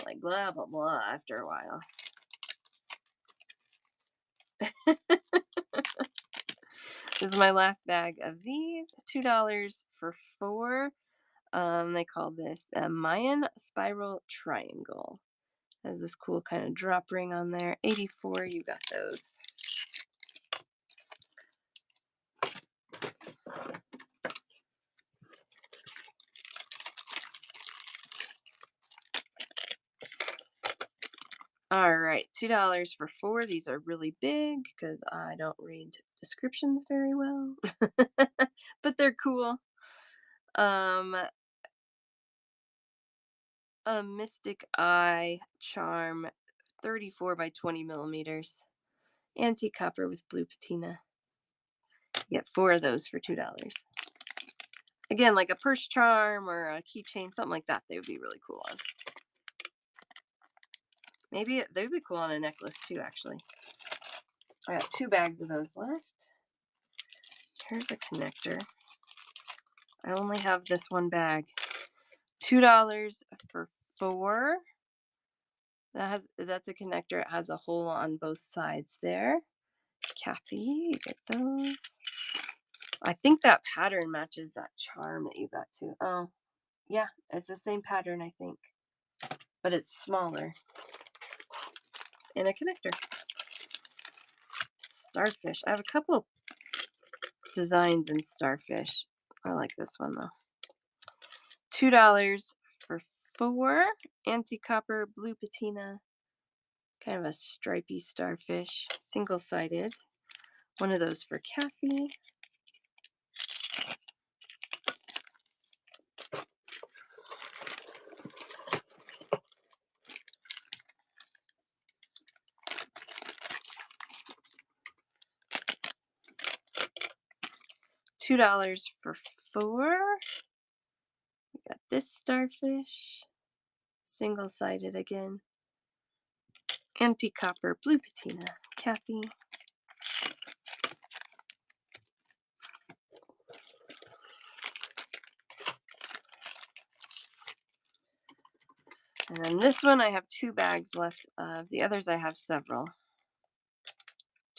like blah blah blah after a while. This is my last bag of these. $2 for 4. They call this a Mayan spiral triangle. Has this cool kind of drop ring on there. 84. You got those. All right, $2 for 4. These are really big because I don't read descriptions very well, but they're cool. Um, a Mystic Eye charm, 34 by 20 millimeters, antique copper with blue patina. You get 4 of those for $2. Again, like a purse charm or a keychain, something like that, they would be really cool on. Maybe they would be cool on a necklace too, actually. I got 2 bags of those left. Here's a connector. I only have this one bag. $2 for 4. That's a connector. It has a hole on both sides there. Kathy, you get those. I think that pattern matches that charm that you got too. Oh, yeah, it's the same pattern, I think, but it's smaller. And a connector. Starfish. I have a couple designs in starfish. I like this one though. $2 for 4. Anti-copper blue patina. Kind of a stripy starfish. Single-sided. One of those for Kathy. $2 for 4. We got this starfish. Single-sided again. Anti-copper blue patina. Kathy. And then this one I have 2 bags left of. The others I have several.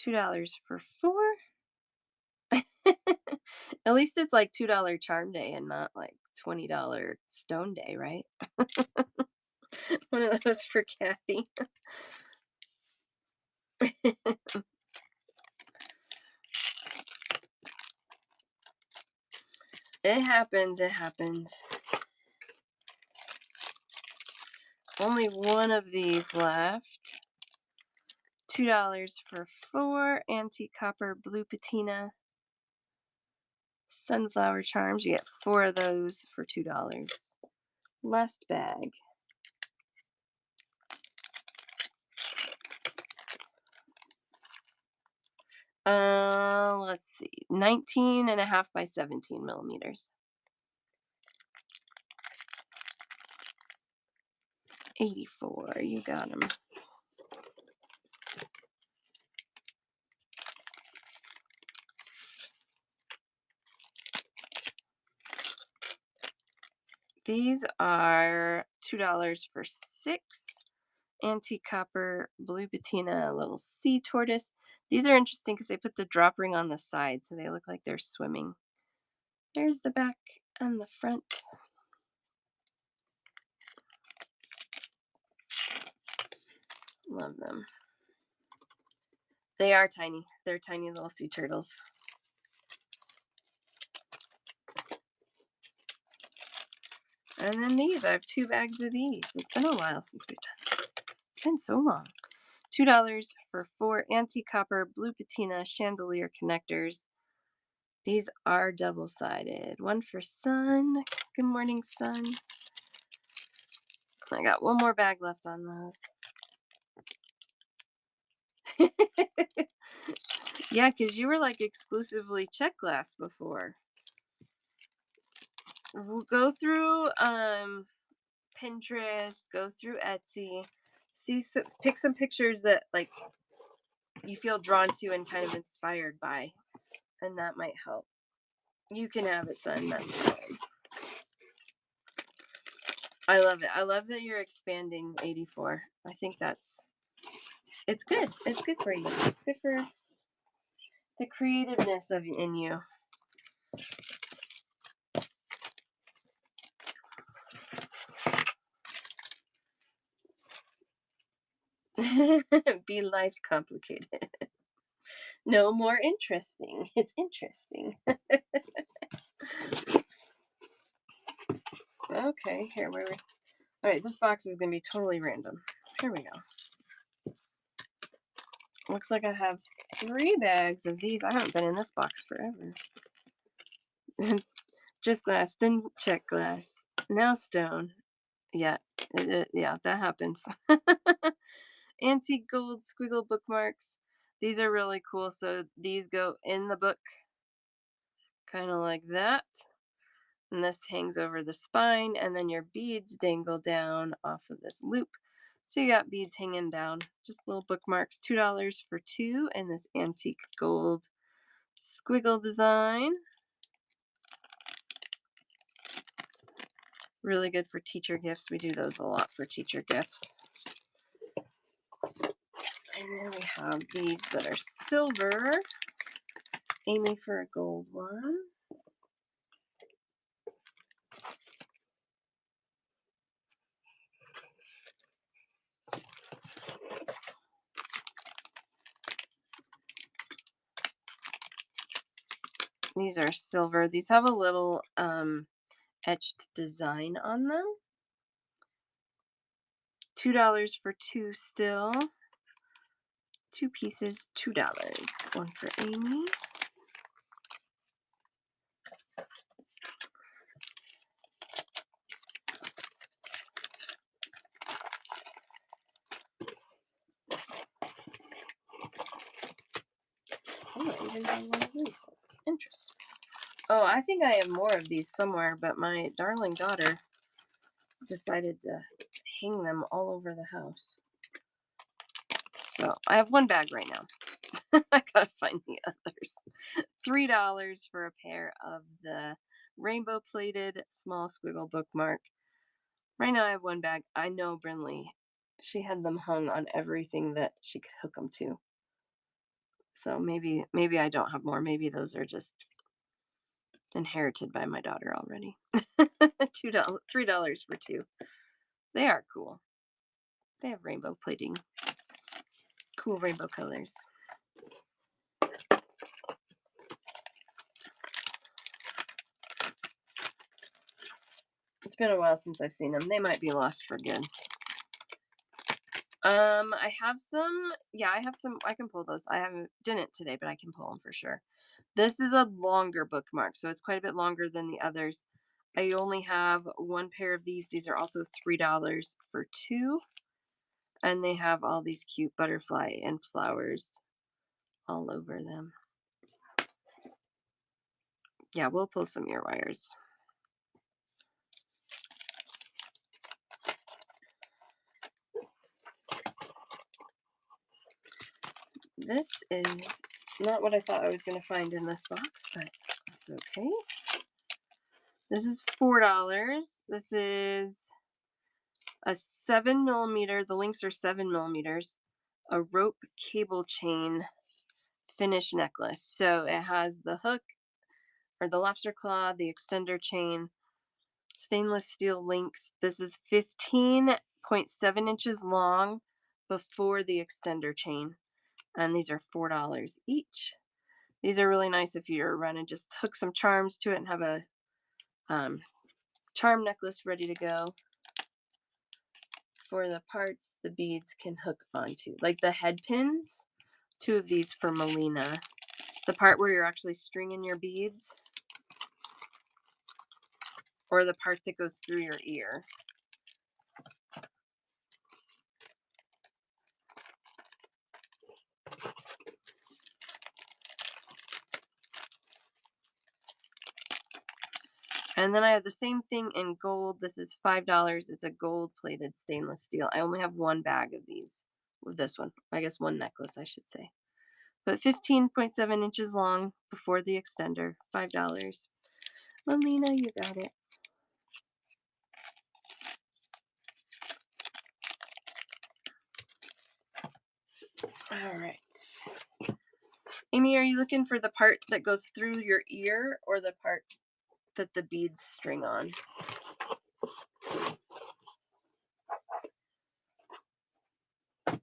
$2 for 4. At least it's like $2 charm day and not like $20 stone day, right? One of those for Kathy. It happens, it happens. Only one of these left. $2 for 4. Antique copper blue patina. Sunflower charms. You get 4 of those for $2. Last bag. Let's see. 19.5 by 17 millimeters. 84. You got them. These are $2 for 6. Antique copper blue patina, a little sea tortoise. These are interesting because they put the drop ring on the side, so they look like they're swimming. There's the back and the front. Love them. They are tiny. They're tiny little sea turtles. And then these, I have 2 bags of these. It's been a while since we've done this. It's been so long. $2 for 4 antique copper blue patina chandelier connectors. These are double-sided. One for Sun. Good morning, Sun. I got one more bag left on those. Yeah, because you were like exclusively check glass before. Go through Pinterest, go through Etsy, pick some pictures that like you feel drawn to and kind of inspired by, and that might help. You can have it, son. That's fine. I love it. I love that you're expanding 84. I think it's good. It's good for you. It's good for the creativeness in you. Be life complicated. No more interesting. It's interesting. Okay, here where we. All right, this box is gonna be totally random. Here we go. Looks like I have 3 bags of these. I haven't been in this box forever. Just glass, then check glass, now stone. Yeah, yeah, that happens. Antique gold squiggle bookmarks. These are really cool. So these go in the book, kind of like that. And this hangs over the spine, and then your beads dangle down off of this loop. So you got beads hanging down, just little bookmarks. $2 for 2 in this antique gold squiggle design. Really good for teacher gifts. We do those a lot for teacher gifts. And then we have these that are silver, aiming for a gold one. These are silver. These have a little etched design on them. $2 for 2 still. 2 pieces, $2. One for Amy. Oh, I even have one of these. Interesting. Oh, I think I have more of these somewhere, but my darling daughter decided to hang them all over the house. So I have 1 bag right now. I gotta find the others. $3 for a pair of the rainbow plated small squiggle bookmark. Right now I have 1 bag. I know Brinley, she had them hung on everything that she could hook them to. So maybe I don't have more. Maybe those are just inherited by my daughter already. $3 for 2. They are cool. They have rainbow plating. Cool rainbow colors. It's been a while since I've seen them. They might be lost for good. I have some. Yeah, I have some. I can pull those. I haven't didn't today, but I can pull them for sure. This is a longer bookmark, so it's quite a bit longer than the others. I only have 1 pair of these. These are also $3 for 2, and they have all these cute butterfly and flowers all over them. Yeah, we'll pull some ear wires. This is not what I thought I was going to find in this box, but that's okay. This is $4. This is a 7mm. The links are 7mm. A rope cable chain finish necklace. So it has the hook or the lobster claw, the extender chain, stainless steel links. This is 15.7 inches long before the extender chain. And these are $4 each. These are really nice if you're running. Just hook some charms to it and have a charm necklace ready to go. For the parts the beads can hook onto, like the head pins. 2 of these for Melina. The part where you're actually stringing your beads, or the part that goes through your ear. And then I have the same thing in gold. This is $5. It's a gold-plated stainless steel. I only have one bag of these, with this one. I guess one necklace, I should say. But 15.7 inches long before the extender, $5. Melina, you got it. All right. Amy, are you looking for the part that goes through your ear or the part that the beads string on?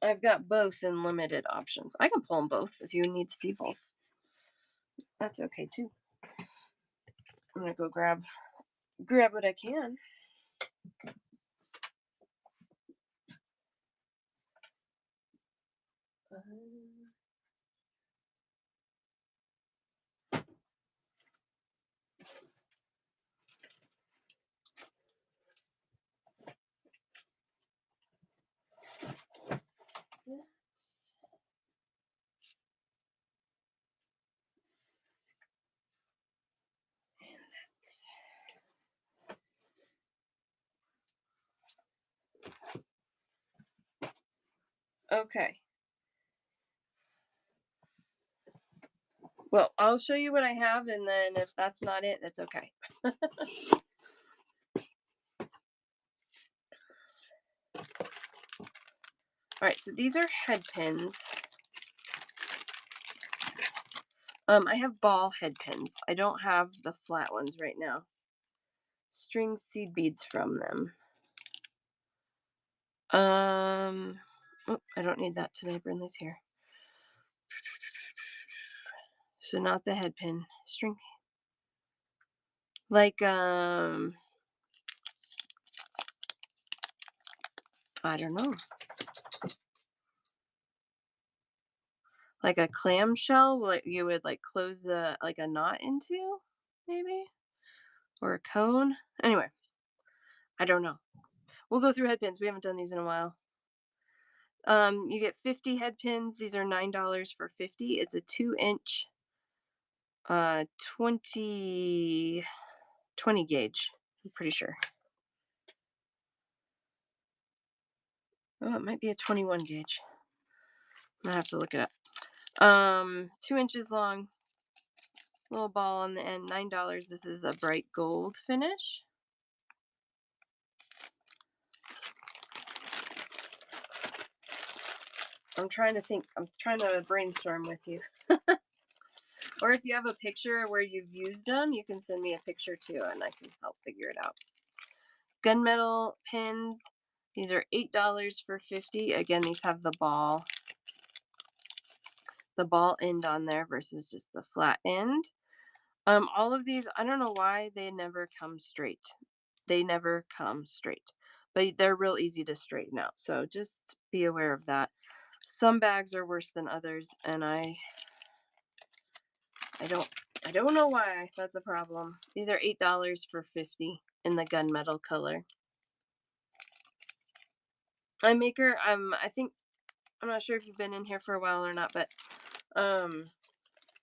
I've got both in limited options. I can pull them both if you need to see both. That's okay too. I'm gonna go grab what I can. Okay. Well, I'll show you what I have, and then if that's not it, that's okay. All right, so these are head pins. I have ball head pins. I don't have the flat ones right now. String seed beads from them. Oh, I don't need that today. Brinley's here. So not the head pin. String. Like, I don't know. Like a clamshell, what you would like close a like a knot into, maybe? Or a cone? Anyway, I don't know. We'll go through head pins. We haven't done these in a while. You get 50 head pins. These are $9 for 50. It's a 2-inch 20 gauge. I'm pretty sure. Oh, it might be a 21 gauge. I'm gonna have to look it up. 2 inches long, little ball on the end, $9. This is a bright gold finish. I'm trying to brainstorm with you. Or if you have a picture where you've used them, you can send me a picture too, and I can help figure it out. Gunmetal pins. These are $8 for 50. Again, these have the ball end on there versus just the flat end. All of these, I don't know why they never come straight. They never come straight, but they're real easy to straighten out. So just be aware of that. Some bags are worse than others, and I don't know why that's a problem. These are $8 for 50 in the gunmetal color. I maker, I think, I'm not sure if you've been in here for a while or not, but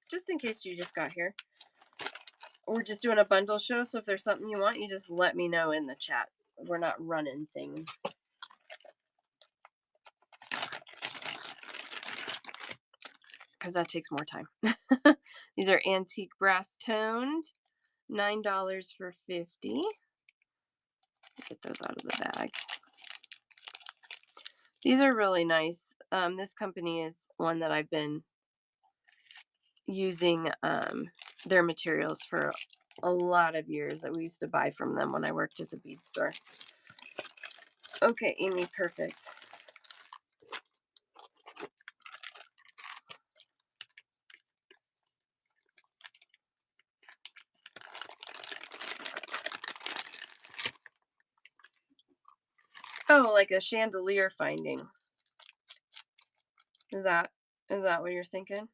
just in case you just got here, we're just doing a bundle show. So if there's something you want, you just let me know in the chat. We're not running things. Because that takes more time. These are antique brass toned, $9 for 50. Get those out of the bag. These are really nice. This company is one that I've been using their materials for a lot of years. That we used to buy from them when I worked at the bead store. Okay, Amy, perfect. Oh, like a chandelier finding. Is that what you're thinking?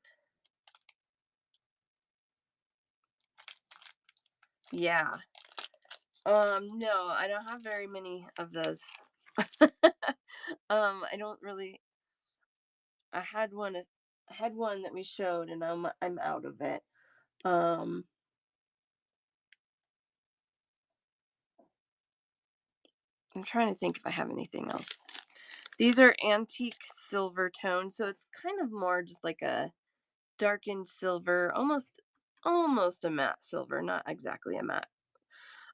Yeah. No, I don't have very many of those. I don't really. I had one. I had one that we showed, and I'm out of it. Um, I'm trying to think if I have anything else. These are antique silver tone, so it's kind of more just like a darkened silver, almost a matte silver, not exactly a matte.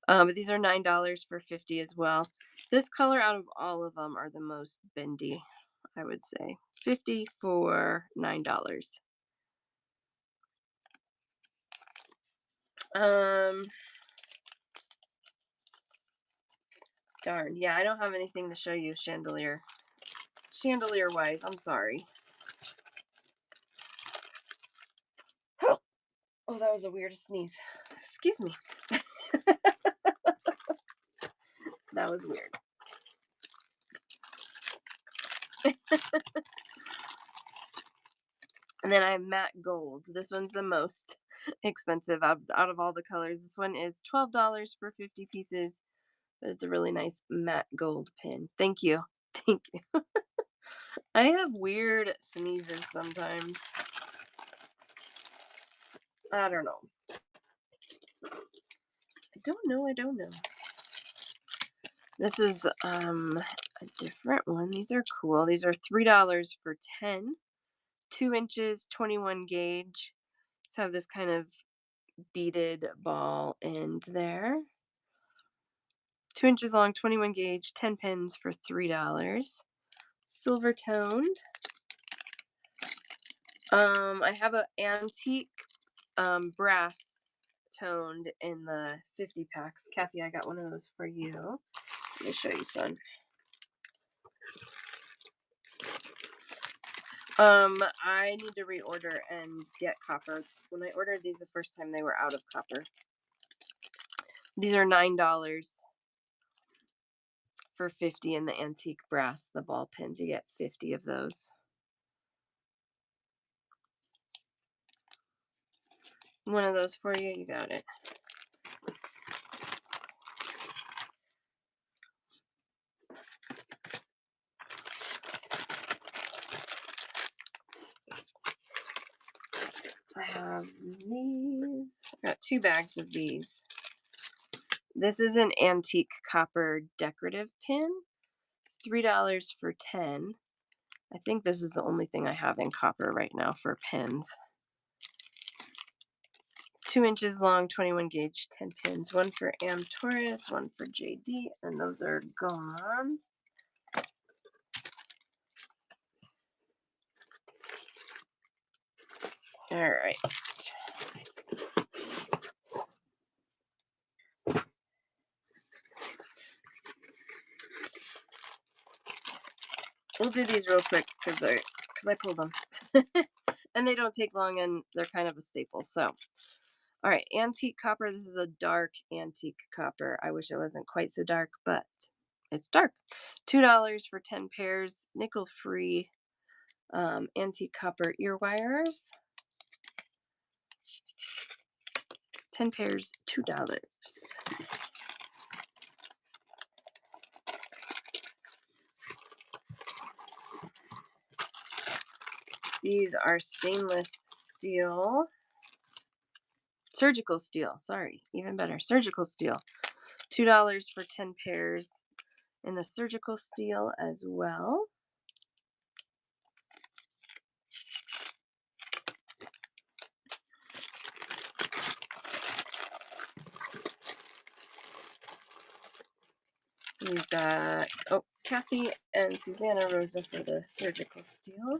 But these are $9 for 50 as well. This color out of all of them are the most bendy, I would say. 50 for $9. Um, Darn. Yeah, I don't have anything to show you chandelier wise. I'm sorry. Oh, that was a weird sneeze. Excuse me. That was weird. And then I have matte gold. This one's the most expensive out of all the colors. This one is $12 for 50 pieces, but it's a really nice matte gold pin. Thank you. Thank you. I have weird sneezes sometimes. I don't know. I don't know. This is a different one. These are cool. These are $3 for 10. 2 inches, 21 gauge. So have this kind of beaded ball end there. 2 inches long, 21 gauge, 10 pins for $3. Silver toned. I have an antique brass toned in the 50 packs. Kathy, I got one of those for you. Let me show you, son. I need to reorder and get copper. When I ordered these the first time, they were out of copper. These are $9 for 50 in the antique brass, the ball pins. You get 50 of those. One of those for you. You got it. I have these. I got 2 bags of these. This is an antique copper decorative pin. $3 for 10. I think this is the only thing I have in copper right now for pins. 2 inches long, 21 gauge, 10 pins. One for Am Torres, one for JD, and those are gone. All right. We'll do these real quick because I pulled them. And they don't take long and they're kind of a staple. So, all right, antique copper. This is a dark antique copper. I wish it wasn't quite so dark, but it's dark. $2 for 10 pairs, nickel free antique copper ear wires. 10 pairs, $2. These are stainless steel. Surgical steel, sorry, even better. Surgical steel. $2 for 10 pairs in the surgical steel as well. We've got, Kathy and Susanna Rosa for the surgical steel.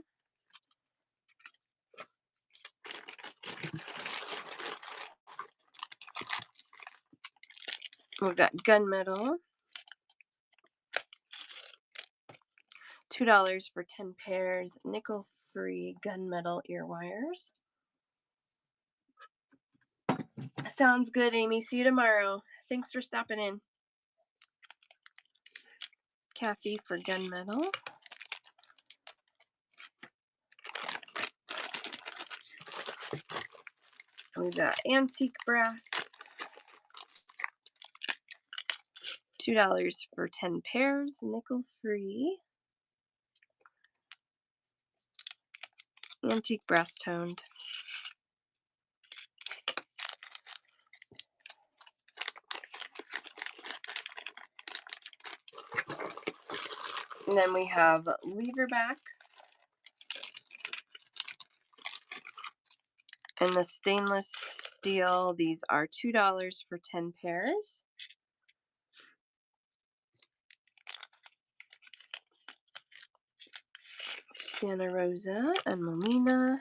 We've got gunmetal. $2 for 10 pairs, nickel-free gunmetal ear wires. Sounds good, Amy. See you tomorrow. Thanks for stopping in. Kathy for gunmetal. We've got antique brass. $2 for 10 pairs, nickel free. Antique brass toned. And then we have leverbacks in the stainless steel. These are $2 for 10 pairs. Santa Rosa and Molina.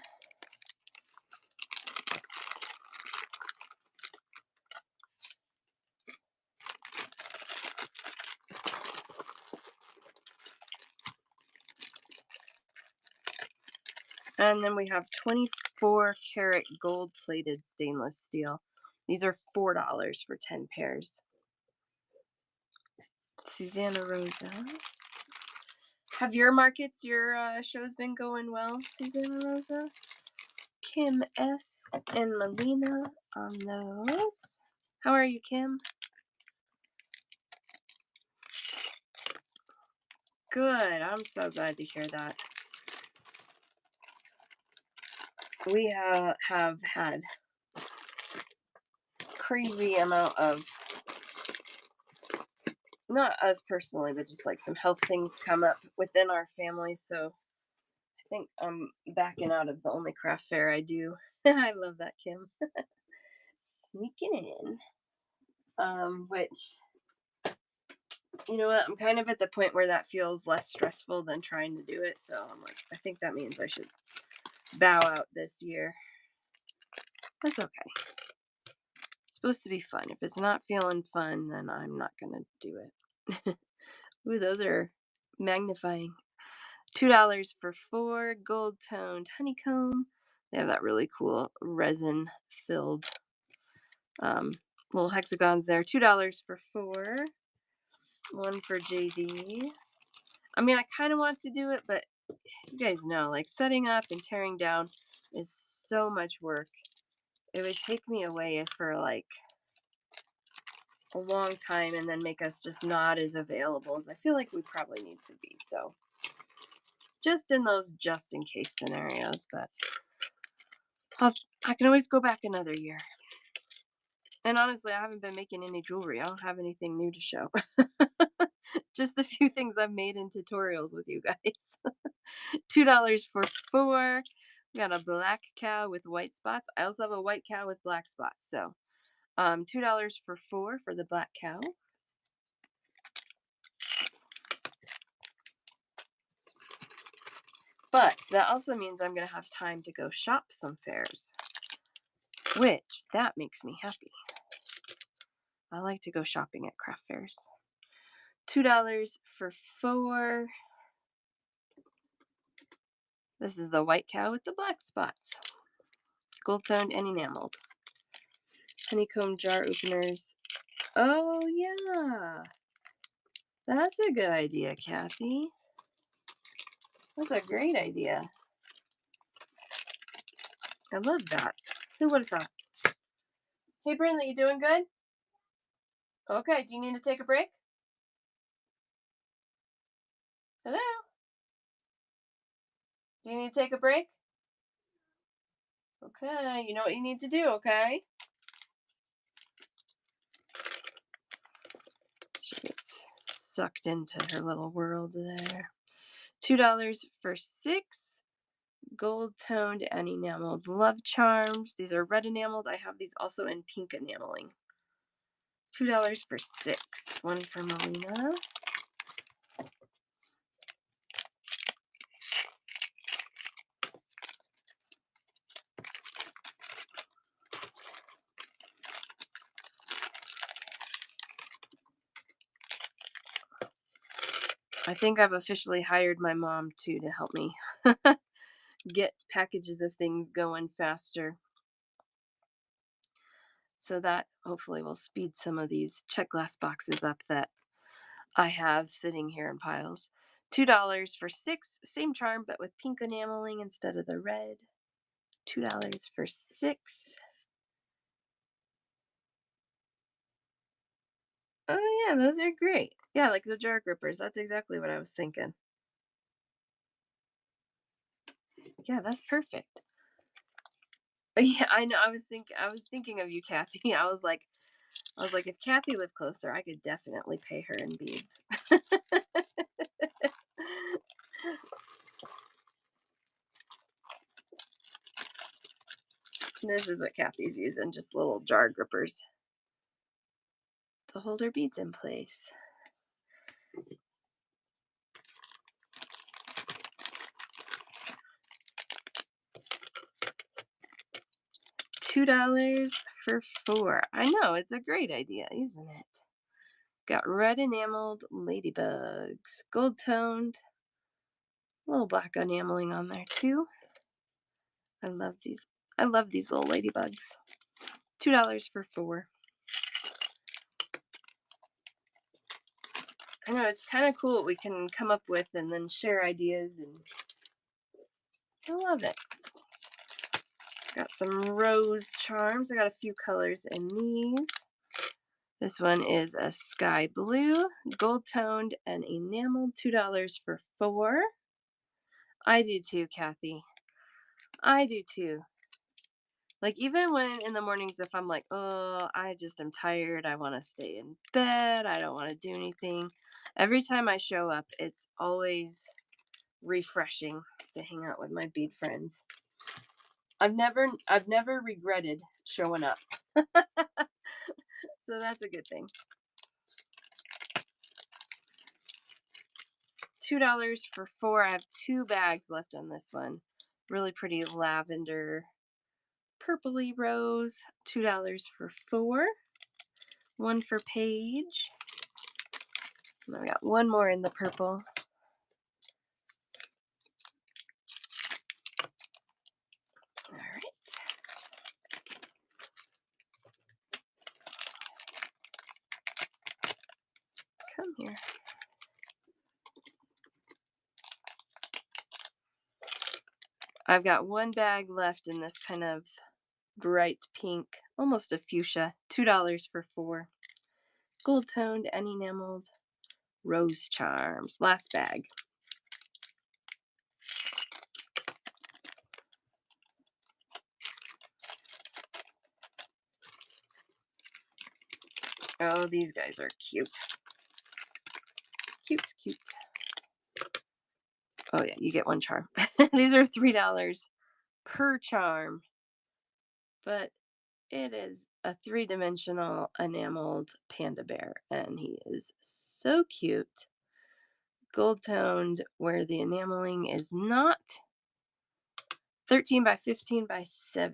And then we have 24 karat gold plated stainless steel. These are $4 for 10 pairs. Susanna Rosa. Have your markets, your shows been going well, Susanna Rosa? Kim S. and Melina on those. How are you, Kim? Good. I'm so glad to hear that. We have had crazy amount of, not us personally, but just like some health things come up within our family. So I think I'm backing out of the only craft fair I do. I love that, Kim. Sneaking in. Which, you know what? I'm kind of at the point where that feels less stressful than trying to do it. So I'm like, I think that means I should bow out this year. That's okay. It's supposed to be fun. If it's not feeling fun, then I'm not going to do it. Ooh, those are magnifying. $2 for 4 gold toned honeycomb. They have that really cool resin filled little hexagons there. $2 for 4. One for JD. I mean, I kind of want to do it, but you guys know, like setting up and tearing down is so much work. It would take me away for like a long time and then make us just not as available as I feel like we probably need to be. So just in those just in case scenarios, but I can always go back another year. And honestly, I haven't been making any jewelry. I don't have anything new to show. Just a few things I've made in tutorials with you guys. $2 for 4. We got a black cow with white spots. I also have a white cow with black spots. So $2 for 4 for the black cow. But that also means I'm going to have time to go shop some fairs, which that makes me happy. I like to go shopping at craft fairs. $2 for 4. This is the white cow with the black spots. Gold toned and enameled. Honeycomb jar openers. Oh, yeah. That's a good idea, Kathy. That's a great idea. I love that. Who would have thought? Hey, Brindley, you doing good? Okay, do you need to take a break? Hello? Do you need to take a break? Okay, you know what you need to do, okay? She gets sucked into her little world there. $2 for 6 gold toned and enameled love charms. These are red enameled. I have these also in pink enameling. $2 for 6. One for Melina. I think I've officially hired my mom too to help me get packages of things going faster. So that hopefully will speed some of these check glass boxes up that I have sitting here in piles. $2 for 6, same charm, but with pink enameling instead of the red. $2 for 6. Oh, yeah, those are great. Yeah, like the jar grippers. That's exactly what I was thinking. Yeah, that's perfect. Yeah, I know. I was thinking of you, Kathy. I was like, if Kathy lived closer, I could definitely pay her in beads. This is what Kathy's using, just little jar grippers to hold her beads in place. $2 for 4. I know, it's a great idea, isn't it? Got red enameled ladybugs, gold toned, a little black enameling on there too. I love these. I love these little ladybugs. $2 for 4. I know, it's kind of cool what we can come up with and then share ideas, and I love it. Got some rose charms. I got a few colors in these. This one is a sky blue, gold toned, and enameled. $2 for 4. I do too, Kathy. I do too. Like, even when in the mornings, if I'm like, oh, I just am tired, I want to stay in bed, I don't want to do anything. Every time I show up, it's always refreshing to hang out with my bead friends. I've never regretted showing up. So that's a good thing. $2 for 4. I have 2 bags left on this one. Really pretty lavender, purpley rose. $2 for 4. One for Paige. And I got one more in the purple. All right. Come here. I've got one bag left in this kind of bright pink, almost a fuchsia. $2 for 4. Gold toned and enameled rose charms. Last bag. Oh, these guys are cute. Cute, cute. Oh yeah, you get one charm. These are $3 per charm. But it is a 3-dimensional enameled panda bear, and he is so cute. Gold toned, where the enameling is not. 13 by 15 by 7.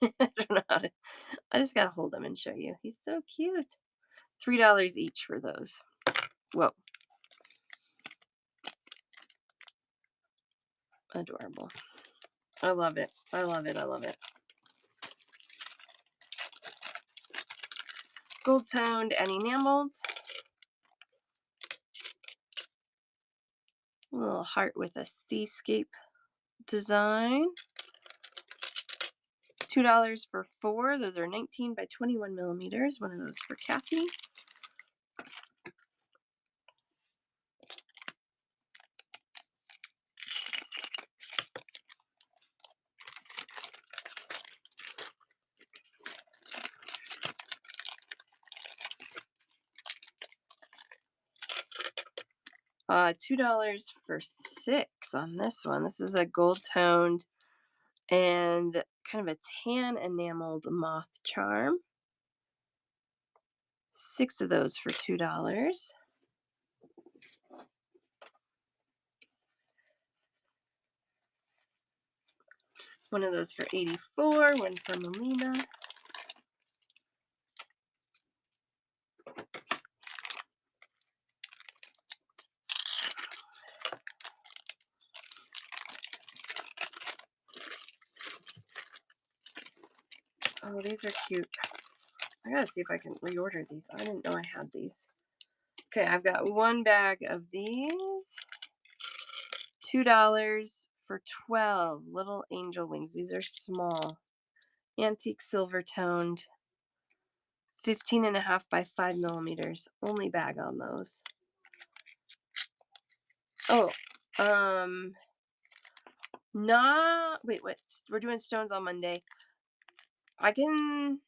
I don't know how to. I just gotta hold him and show you. He's so cute. $3 each for those. Whoa. Adorable. I love it. I love it. I love it. Gold toned and enameled. A little heart with a seascape design. $2 for 4. Those are 19 by 21 millimeters. One of those for Kathy. $2 for 6 on this one. This is a gold toned and kind of a tan enameled moth charm. 6 of those for $2. One of those for 84. One for Melina. Oh, these are cute. I gotta see if I can reorder these. I didn't know I had these. Okay, I've got one bag of these. $2 for 12 little angel wings. These are small. Antique silver toned. 15.5 by 5 millimeters. Only bag on those. Oh, not, wait, what? We're doing stones on Monday. I can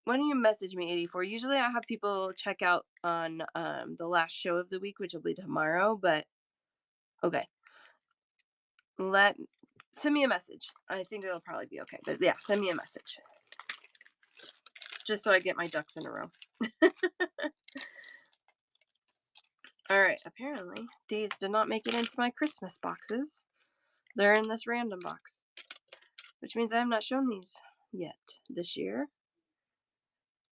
Why don't you message me 84? Usually I have people check out on the last show of the week, which will be tomorrow, but okay. Let Send me a message. I think it'll probably be okay. But yeah, send me a message. Just so I get my ducks in a row. All right, apparently these did not make it into my Christmas boxes. They're in this random box, which means I have not shown these yet this year.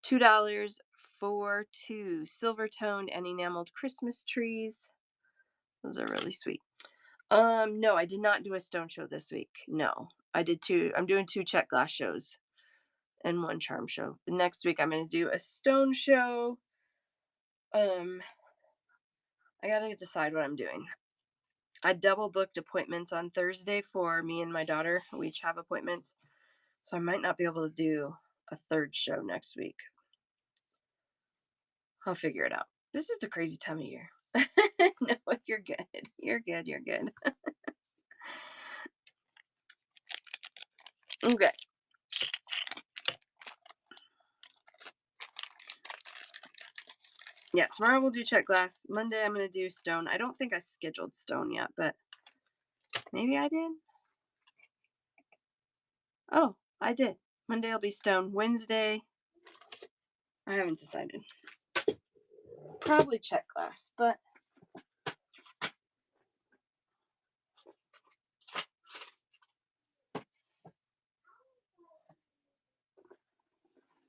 $2 for 2 silver toned and enameled Christmas trees. Those are really sweet. No, I did not do a stone show this week. No, I did 2. I'm doing 2 check glass shows and 1 charm show. Next week I'm going to do a stone show. I got to decide what I'm doing. I double booked appointments on Thursday for me and my daughter. We each have appointments. So I might not be able to do a 3rd show next week. I'll figure it out. This is a crazy time of year. No, you're good. You're good. You're good. Okay. Yeah, tomorrow we'll do check glass. Monday I'm going to do stone. I don't think I scheduled stone yet, but maybe I did. Oh, I did. Monday will be stone. Wednesday, I haven't decided. Probably check glass, but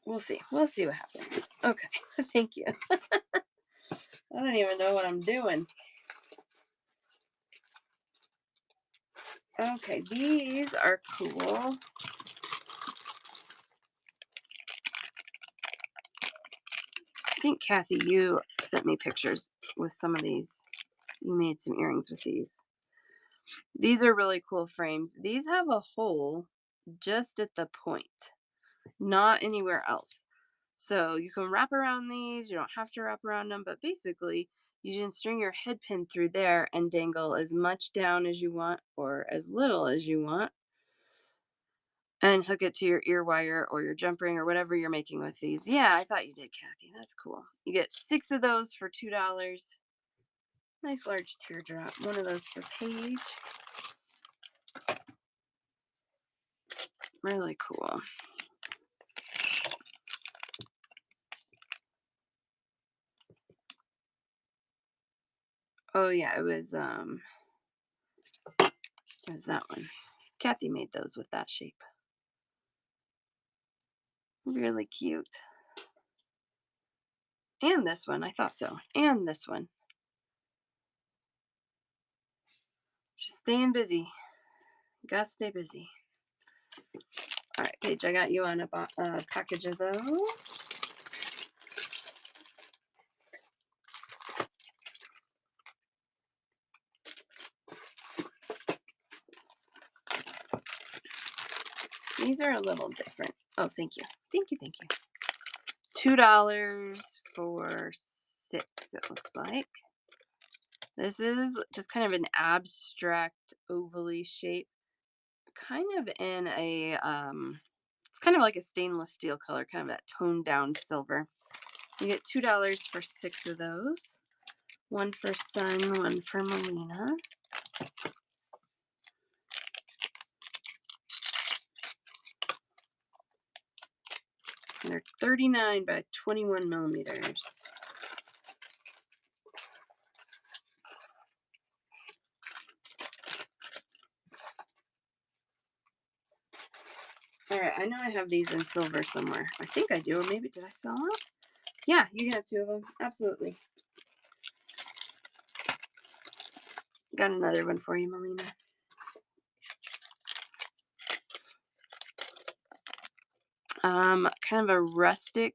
we'll see. We'll see what happens. Okay. Thank you. I don't even know what I'm doing. Okay, these are cool. I think, Kathy, you sent me pictures with some of these. You made some earrings with these. These are really cool frames. These have a hole just at the point, not anywhere else. So you can wrap around these. You don't have to wrap around them, but basically you can string your head pin through there and dangle as much down as you want or as little as you want and hook it to your ear wire or your jump ring or whatever you're making with these. Yeah, I thought you did, Kathy. That's cool. You get 6 of those for $2. Nice large teardrop. One of those for Paige. Really cool. Oh yeah, it was that one. Kathy made those with that shape. Really cute. And this one, I thought so. And this one. Just staying busy. Gotta stay busy. All right, Paige, I got you on a package of those. These are a little different. Oh, thank you. Thank you, thank you. $2 for 6, it looks like. This is just kind of an abstract ovally shape. Kind of in a, it's kind of like a stainless steel color, kind of that toned down silver. You get $2 for 6 of those. 1 for Sun, 1 for Melina. And they're 39 by 21 millimeters. All right, I know I have these in silver somewhere. I think I do, or maybe did I sell them? Yeah, you can have 2 of them. Absolutely. Got another one for you, Melina. Kind of a rustic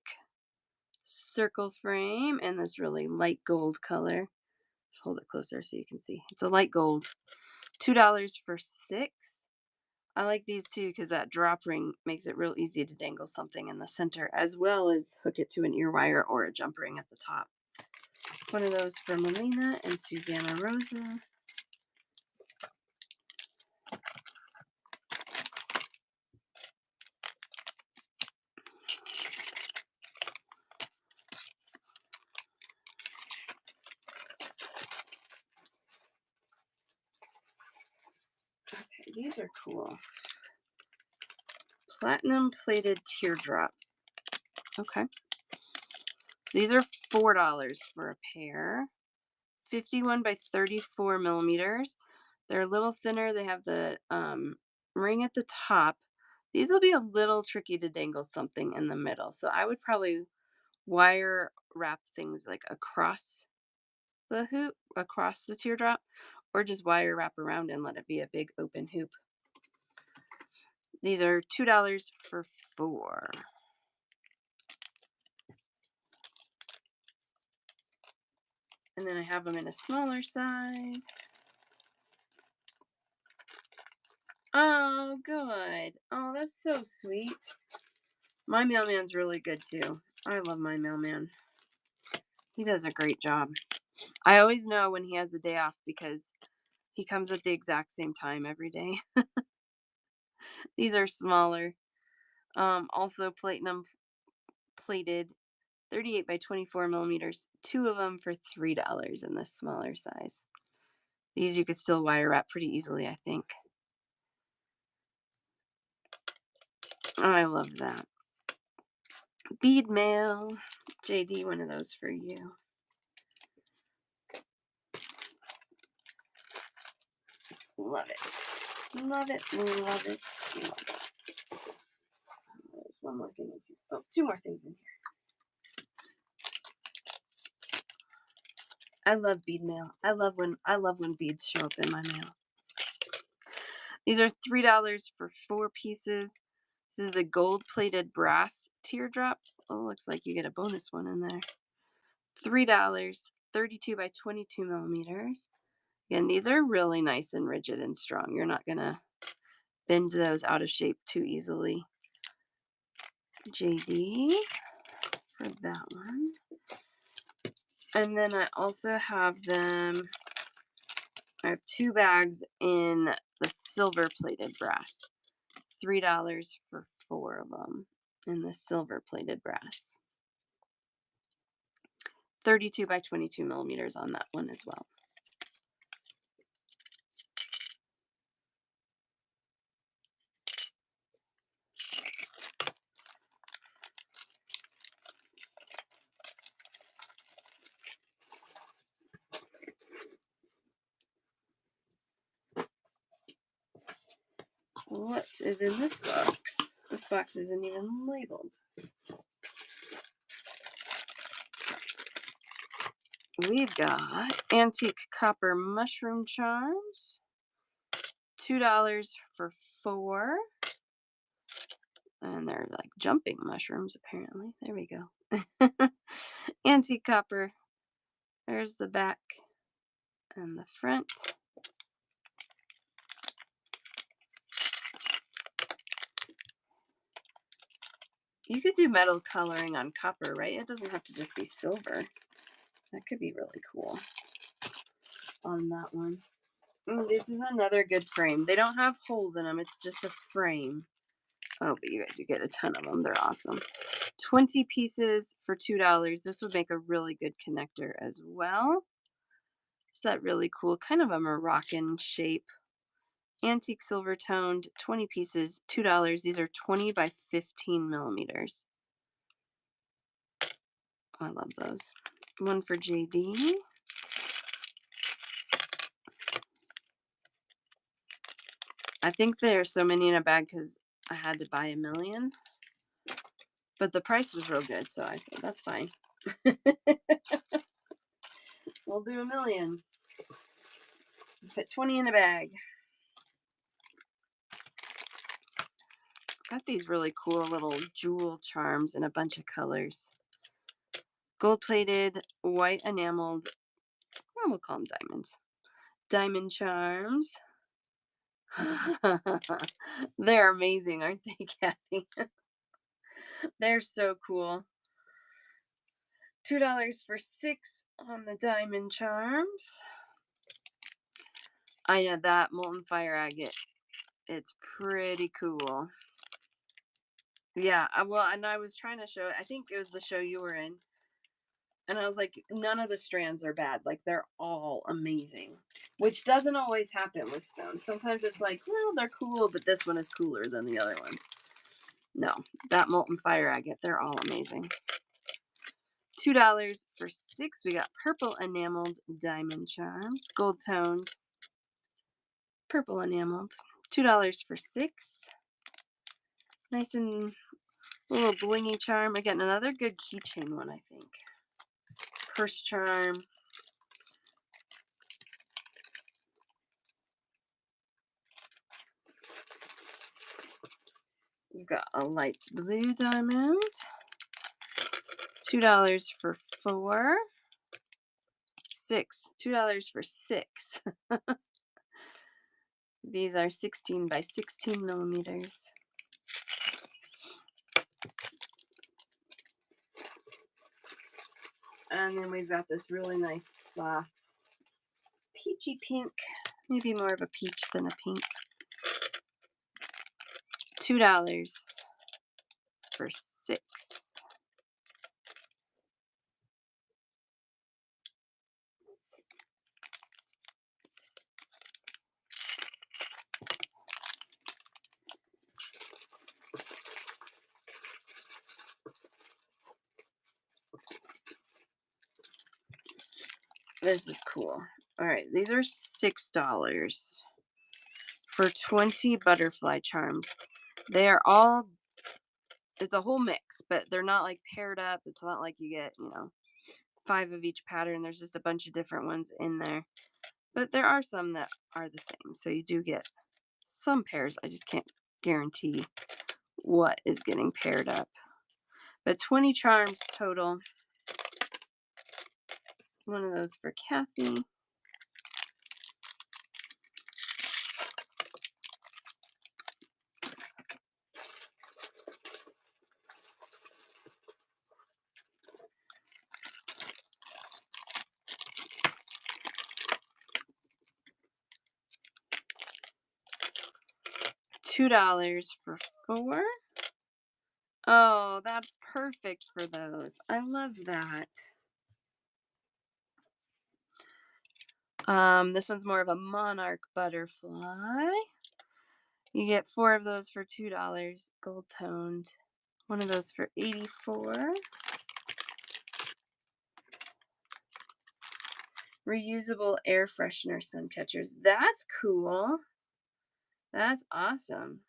circle frame in this really light gold color. Hold it closer so you can see. It's a light gold. $2 for 6. I like these too because that drop ring makes it real easy to dangle something in the center as well as hook it to an ear wire or a jump ring at the top. One of those for Melina and Susanna Rosa. These are cool. Platinum plated teardrop. Okay. These are $4 for a pair. 51 by 34 millimeters. They're a little thinner. They have the ring at the top. These will be a little tricky to dangle something in the middle. So I would probably wire wrap things like across the hoop, across the teardrop, or just wire wrap around and let it be a big open hoop. These are $2 for 4. And then I have them in a smaller size. Oh, good. Oh, that's so sweet. My mailman's really good too. I love my mailman. He does a great job. I always know when he has a day off because he comes at the exact same time every day. These are smaller. Also platinum plated 38 by 24 millimeters. 2 of them for $3 in this smaller size. These you could still wire wrap pretty easily, I think. I love that. Bead mail. JD, one of those for you. Love it. Love it. Love it. Love it. There's one more thing in here. Oh, 2 more things in here. I love bead mail. I love when beads show up in my mail. These are $3 for 4 pieces. This is a gold-plated brass teardrop. Oh, looks like you get a bonus one in there. $3, 32 by 22 millimeters. Again, these are really nice and rigid and strong. You're not gonna bend those out of shape too easily. JD for that one. And then I also have them, I have 2 bags in the silver-plated brass. $3 for 4 of them in the silver-plated brass. 32 by 22 millimeters on that one as well. What is in this box? This box isn't even labeled. We've got antique copper mushroom charms. $2 for 4. And they're like jumping mushrooms, apparently. There we go. Antique copper. There's the back and the front. You could do metal coloring on copper, right? It doesn't have to just be silver. That could be really cool on that one. This is another good frame. They don't have holes in them. It's just a frame. Oh, but you guys, you get a ton of them. They're awesome. 20 pieces for $2. This would make a really good connector as well. Is that really cool? Kind of a Moroccan shape. Antique silver toned, 20 pieces, $2. These are 20 by 15 millimeters. I love those. One for JD. I think there are so many in a bag because I had to buy a million. But the price was real good, so I said, that's fine. We'll do a million. Put 20 in a bag. Got these really cool little jewel charms in a bunch of colors. Gold-plated, white enameled, well, we'll call them diamonds. Diamond charms. They're amazing, aren't they, Kathy? They're so cool. $2 for 6 on the diamond charms. I know that molten fire agate. It's pretty cool. Yeah, well, and I was trying to show it. I think it was the show you were in. And I was like, none of the strands are bad. Like, they're all amazing, which doesn't always happen with stones. Sometimes it's like, well, they're cool, but this one is cooler than the other ones. No, that molten fire agate, they're all amazing. $2 for 6. We got purple enameled diamond charms, gold toned, purple enameled. $2 for 6. Nice and little blingy charm. Again, another good keychain one, I think. Purse charm. We've got a light blue diamond. $2 for 4. 6. $2 for 6. These are 16 by 16 millimeters. And then we've got this really nice soft peachy pink. Maybe more of a peach than a pink. $2 for 6. This is cool. All right, these are $6 for 20 butterfly charms. They are all, it's a whole mix, but they're not like paired up. It's not like you get, 5 of each pattern. There's just a bunch of different ones in there. But there are some that are the same. So you do get some pairs. I just can't guarantee what is getting paired up. But 20 charms total. One of those for Kathy. $2 for 4. Oh, that's perfect for those. I love that. This one's more of a monarch butterfly. You get 4 of those for $2, gold toned. One of those for 84. Reusable air freshener sun catchers. That's cool. That's awesome.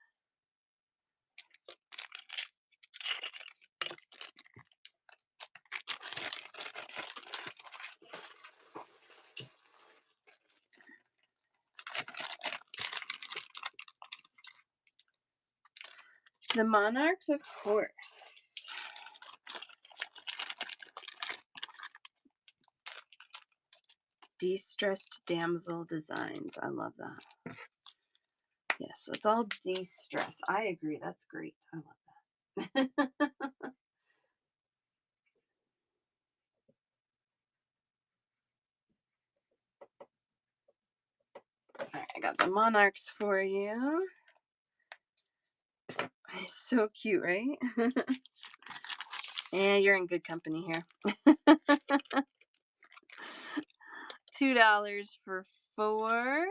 The monarchs, of course. De-stressed damsel designs. I love that. Yes, it's all de-stress. I agree. That's great. I love that. All right, I got the monarchs for you. It's so cute, right? And you're in good company here. $2 for 4.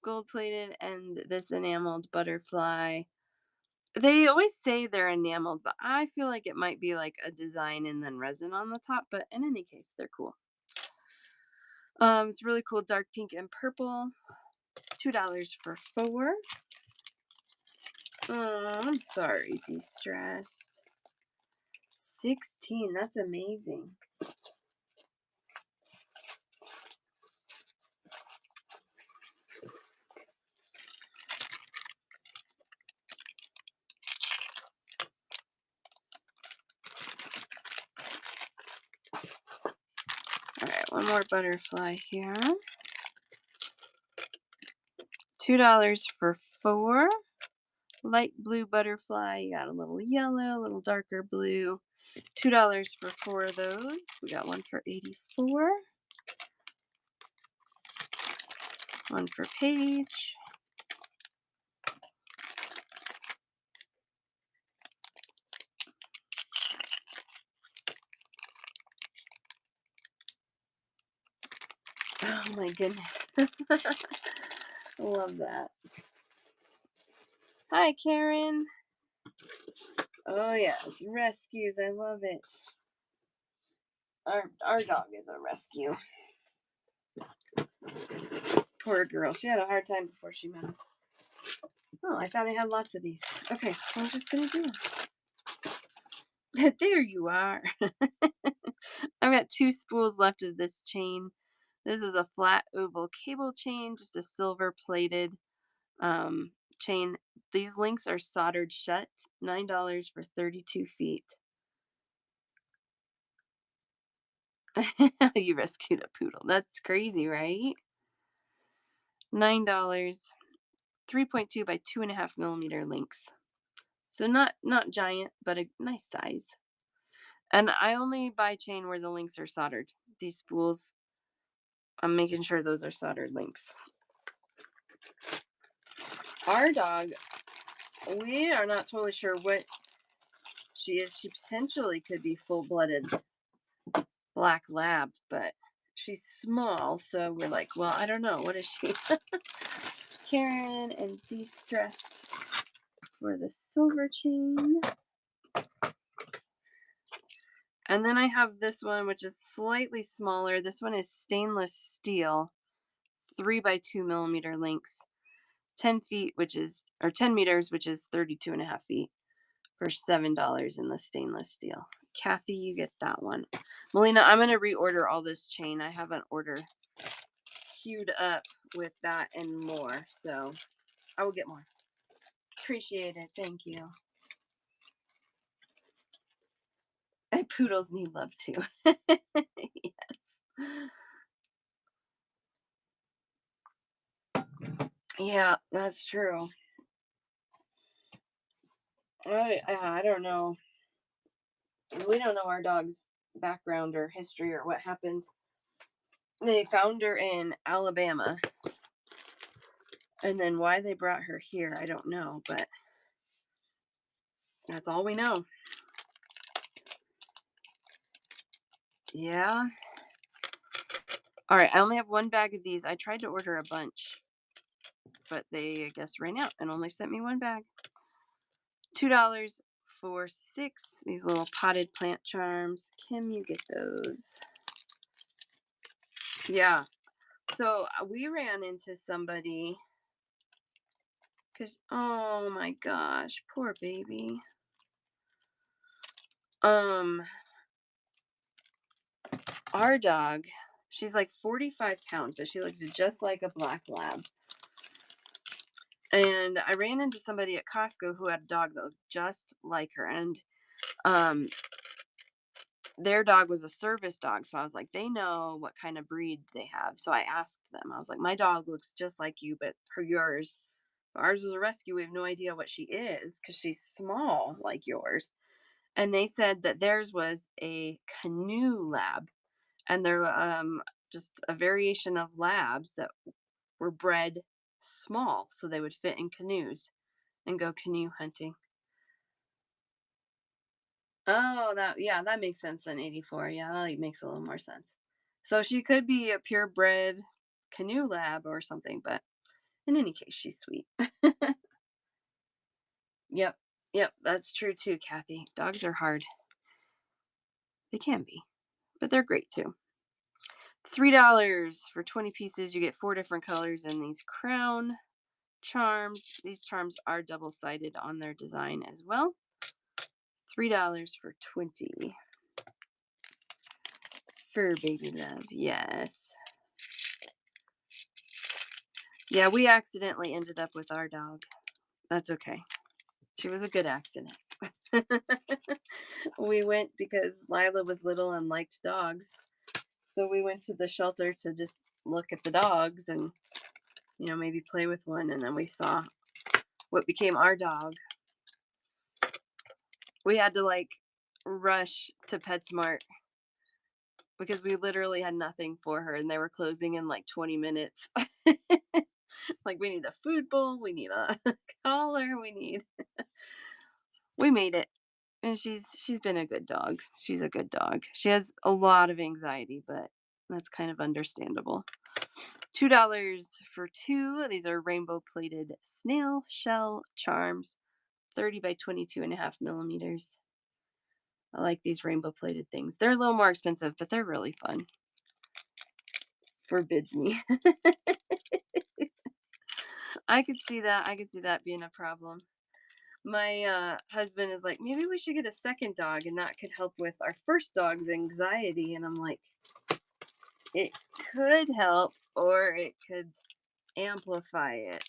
Gold plated and this enameled butterfly. They always say they're enameled, but I feel like it might be like a design and then resin on the top. But in any case, they're cool. It's really cool, dark pink and purple. $2 for 4. Oh, I'm sorry, de-stressed. 16. That's amazing. All right, one more butterfly here. $2 for 4. Light blue butterfly. You got a little yellow, a little darker blue. $2 for 4 of those. We got one for 84. One for Paige. Oh my goodness. Love that. Hi, Karen. Oh yes, rescues. I love it. Our dog is a rescue. Poor girl. She had a hard time before she met us. Oh, I thought I had lots of these. Okay, I'm just gonna do them. There you are. I've got 2 spools left of this chain. This is a flat oval cable chain, just a silver plated chain. These links are soldered shut. $9 for 32 feet. You rescued a poodle. That's crazy, right? $9. 3.2 by 2.5 millimeter links. So not giant, but a nice size. And I only buy chain where the links are soldered. These spools, I'm making sure those are soldered links. Our dog, we are not totally sure what she is. She potentially could be full-blooded black lab, but she's small, so we're like, well, I don't know. What is she? Karen and de-stressed for the silver chain. And then I have this one, which is slightly smaller. This one is stainless steel, 3 by 2 millimeter links, 10 feet, or 10 meters, which is 32.5 feet, for $7 in the stainless steel. Kathy, you get that one. Melina, I'm going to reorder all this chain. I have an order queued up with that and more, so I will get more. Appreciate it. Thank you. And poodles need love too. Yes. Yeah, that's true. I don't know. We don't know our dog's background or history or what happened. They found her in Alabama. And then why they brought her here, I don't know, but that's all we know. Yeah. All right, I only have one bag of these. I tried to order a bunch, but they, I guess, ran out and only sent me one bag. $2 for 6. These little potted plant charms. Kim, you get those. Yeah. So we ran into somebody because, oh my gosh, poor baby. Our dog, she's like 45 pounds, but she looks just like a black lab. And I ran into somebody at Costco who had a dog that looked just like her. And their dog was a service dog. So I was like, they know what kind of breed they have. So I asked them, I was like, my dog looks just like you, but ours was a rescue. We have no idea what she is because she's small like yours. And they said that theirs was a canoe lab. And they're just a variation of labs that were bred small so they would fit in canoes and go canoe hunting. Oh, that makes sense then. 84. Yeah, that makes a little more sense. So she could be a purebred canoe lab or something, but in any case, she's sweet. Yep. Yep, that's true too, Kathy. Dogs are hard. They can be, but they're great too. $3 for 20 pieces. You get 4 different colors in these crown charms. These charms are double-sided on their design as well. $3 for 20. Fur baby love. Yes. Yeah, we accidentally ended up with our dog. That's okay. She was a good accident. We went because Lila was little and liked dogs. So we went to the shelter to just look at the dogs and, maybe play with one. And then we saw what became our dog. We had to rush to PetSmart because we literally had nothing for her and they were closing in like 20 minutes. Like, we need a food bowl, we need a collar, we made it. And she's been a good dog. She's a good dog. She has a lot of anxiety, but that's kind of understandable. $2 for two. These are rainbow plated snail shell charms, 30 by 22.5 millimeters. I like these rainbow plated things. They're a little more expensive, but they're really fun. Forbids me. I could see that. I could see that being a problem. My husband is like, maybe we should get a second dog, and that could help with our first dog's anxiety. And I'm like, it could help, or it could amplify it.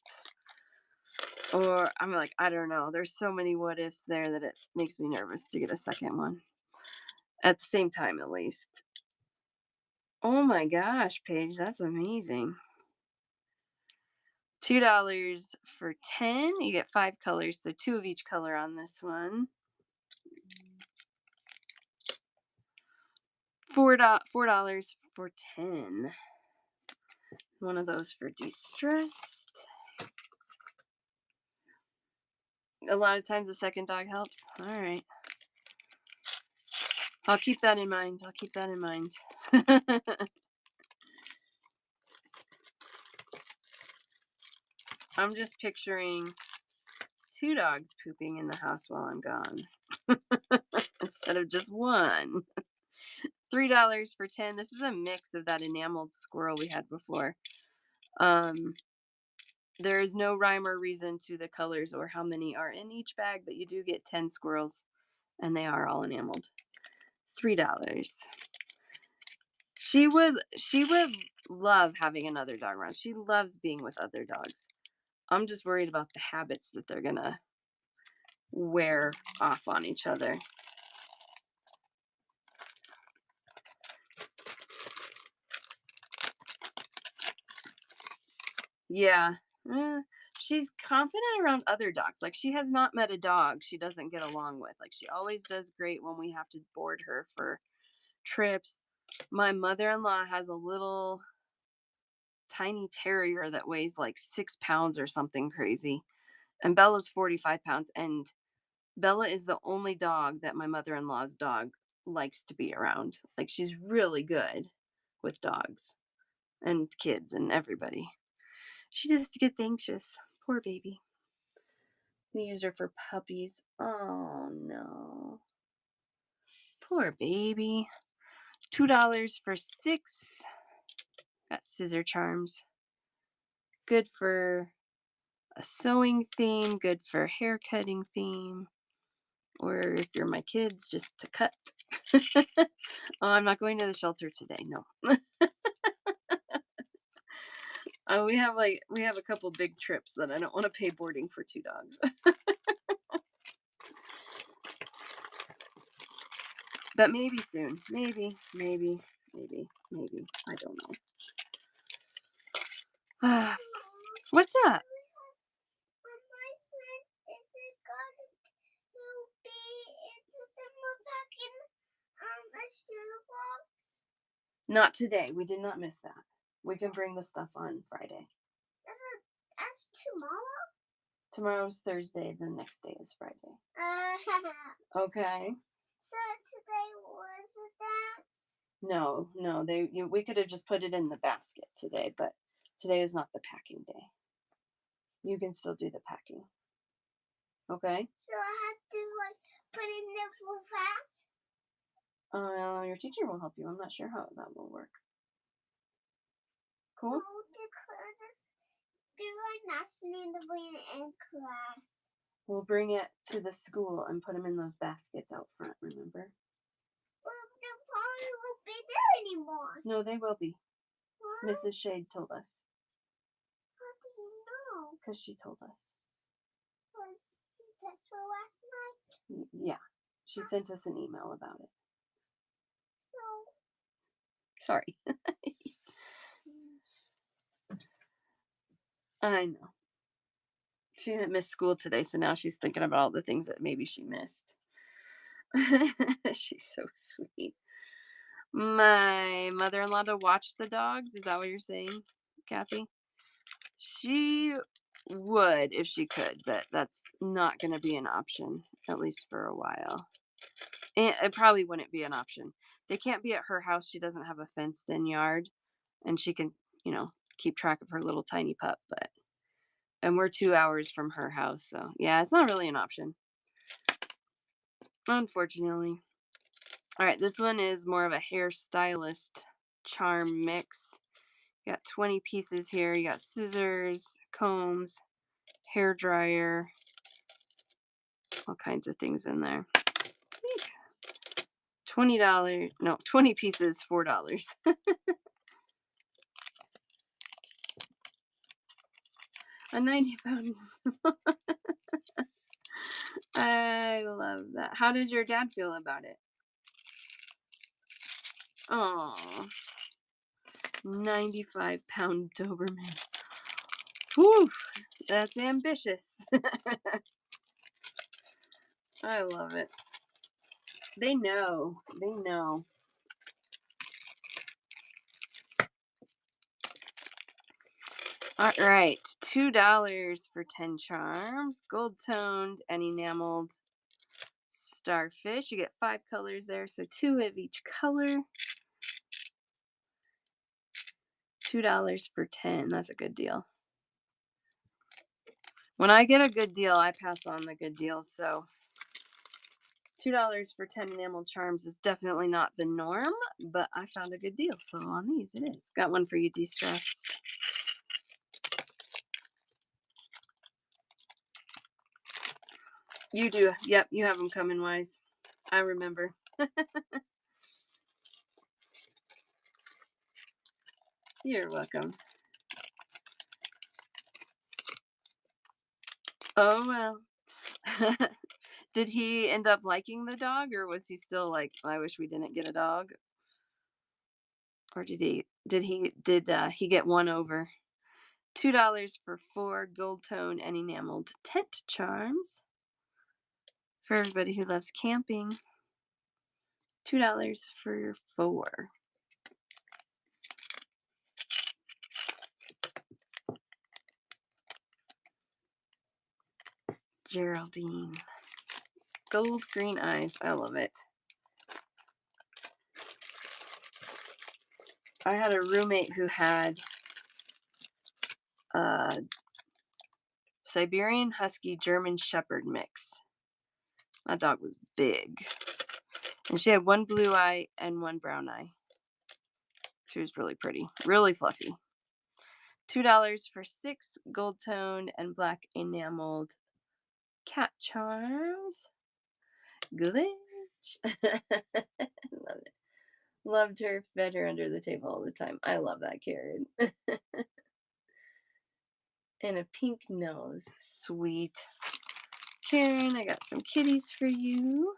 Or I'm like, I don't know. There's so many what ifs there that it makes me nervous to get a second one. At the same time, at least. Oh my gosh, Paige, that's amazing. $2 for 10. You get 5 colors, so two of each color on this one. $4 for 10. One of those for de-stressed. A lot of times the second dog helps. All right. I'll keep that in mind. I'll keep that in mind. I'm just picturing two dogs pooping in the house while I'm gone instead of just one. $3 for 10. This is a mix of that enameled squirrel we had before. There is no rhyme or reason to the colors or how many are in each bag, but you do get 10 squirrels and they are all enameled. $3. She would love having another dog around. She loves being with other dogs. I'm just worried about the habits that they're gonna wear off on each other. Yeah. She's confident around other dogs. Like, she has not met a dog she doesn't get along with. Like, she always does great when we have to board her for trips. My mother-in-law has a little tiny terrier that weighs like 6 pounds or something crazy. And Bella's 45 pounds. And Bella is the only dog that my mother-in-law's dog likes to be around. Like, she's really good with dogs and kids and everybody. She just gets anxious. Poor baby. We used her for puppies. Oh no. Poor baby. $2 for 6. Got scissor charms. Good for a sewing theme, good for hair cutting theme, or if you're my kids, just to cut. Oh, I'm not going to the shelter today. No. We have a couple big trips that I don't want to pay boarding for two dogs. But maybe soon. Maybe. I don't know. What's up? Not today. We did not miss that. We can bring the stuff on Friday. That's tomorrow? Tomorrow's Thursday. The next day is Friday. Okay. So today was that? No. We could have just put it in the basket today, but today is not the packing day. You can still do the packing. Okay. So I have to put it in there full fast. Your teacher will help you. I'm not sure how that will work. Cool. Do I not need to bring it in class? We'll bring it to the school and put them in those baskets out front. Remember? Well, they probably won't be there anymore. No, they will be. What? Mrs. Shade told us. How do you know? Because she told us. Was she text her last night? Yeah. She sent us an email about it. So. Sorry. I know. She didn't miss school today, so now she's thinking about all the things that maybe she missed. She's so sweet. My mother-in-law to watch the dogs. Is that what you're saying, Kathy? She would if she could, but that's not going to be an option, at least for a while. And it probably wouldn't be an option. They can't be at her house. She doesn't have a fenced-in yard, and she can, keep track of her little tiny pup, and we're 2 hours from her house, so yeah, it's not really an option, unfortunately. All right, this one is more of a hairstylist charm mix. You got 20 pieces here. You got scissors, combs, hair dryer, all kinds of things in there. $20, no, 20 pieces, $4. A 90-pound. I love that. How did your dad feel about it? Oh, 95-pound Doberman. Whew, that's ambitious. I love it. They know. They know. All right, $2 for 10 charms, gold toned and enameled starfish. You get 5 colors there, so 2 of each color. $2 for 10. That's a good deal. When I get a good deal, I pass on the good deals. So $2 for 10 enameled charms is definitely not the norm, but I found a good deal. So on these, it is. Got one for you, De-Stressed. You do. Yep, you have them coming, Wise. I remember. You're welcome. Oh, well. Did he end up liking the dog, or was he still like, I wish we didn't get a dog? Or did he get one over? $2 for 4 gold tone and enameled tent charms. For everybody who loves camping. $2 for 4. Geraldine. Gold green eyes. I love it. I had a roommate who had a Siberian Husky German Shepherd mix. That dog was big. And she had one blue eye and one brown eye. She was really pretty, really fluffy. $2 for 6 gold toned and black enameled cat charms. Glitch. Love it. Loved her, fed her under the table all the time. I love that Karen. And a pink nose. Sweet. Karen, I got some kitties for you.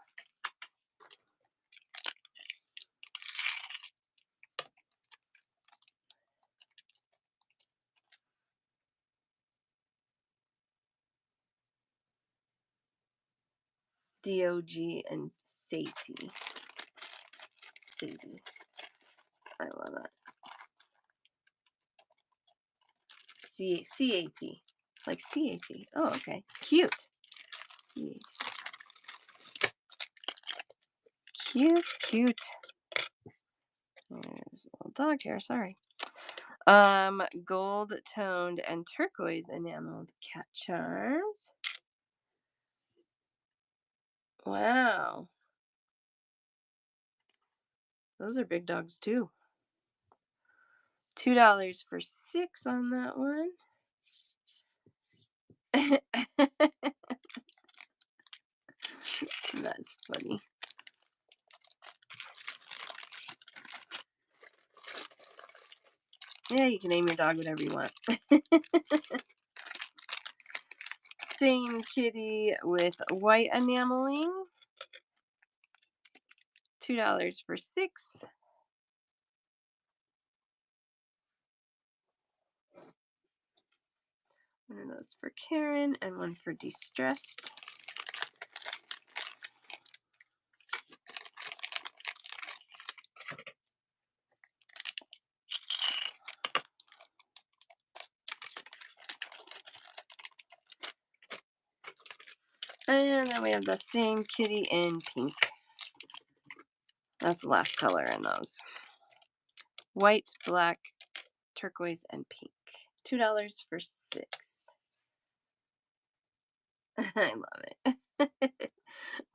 DOG and Sadie. Sadie. I love that. C-A-T. Like C-A-T. Oh, okay. Cute. C-A-T. Cute, cute. There's a little dog hair, sorry. Gold toned and turquoise enameled cat charms. Wow. Those are big dogs too. $2 for 6 on that one. That's funny. Yeah, you can name your dog whatever you want. Same kitty with white enameling. $2 for 6. One of those for Karen and one for De-Stressed. And then we have the same kitty in pink. That's the last color in those. White, black, turquoise, and pink. $2 for 6. I love it.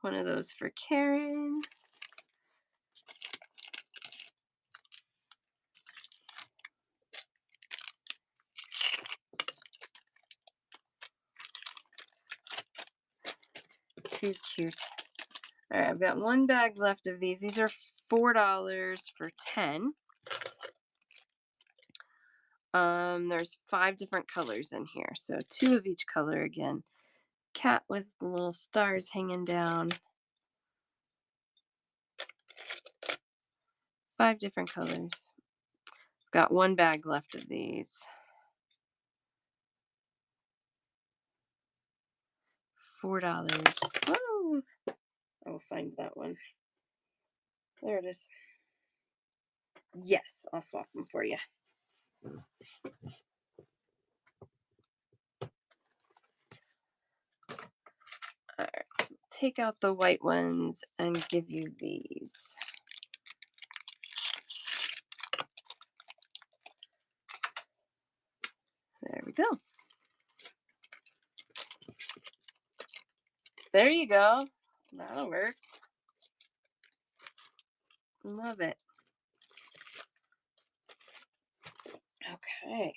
One of those for Karen. Too cute. All right, I've got one bag left of these. These are $4 for 10. There's 5 different colors in here, so 2 of each color again. Cat with little stars hanging down. 5 different colors. Got one bag left of these. $4. Oh, I will find that one. There it is. Yes, I'll swap them for you. All right, take out the white ones and give you these. There we go. There you go. That'll work. Love it. Okay.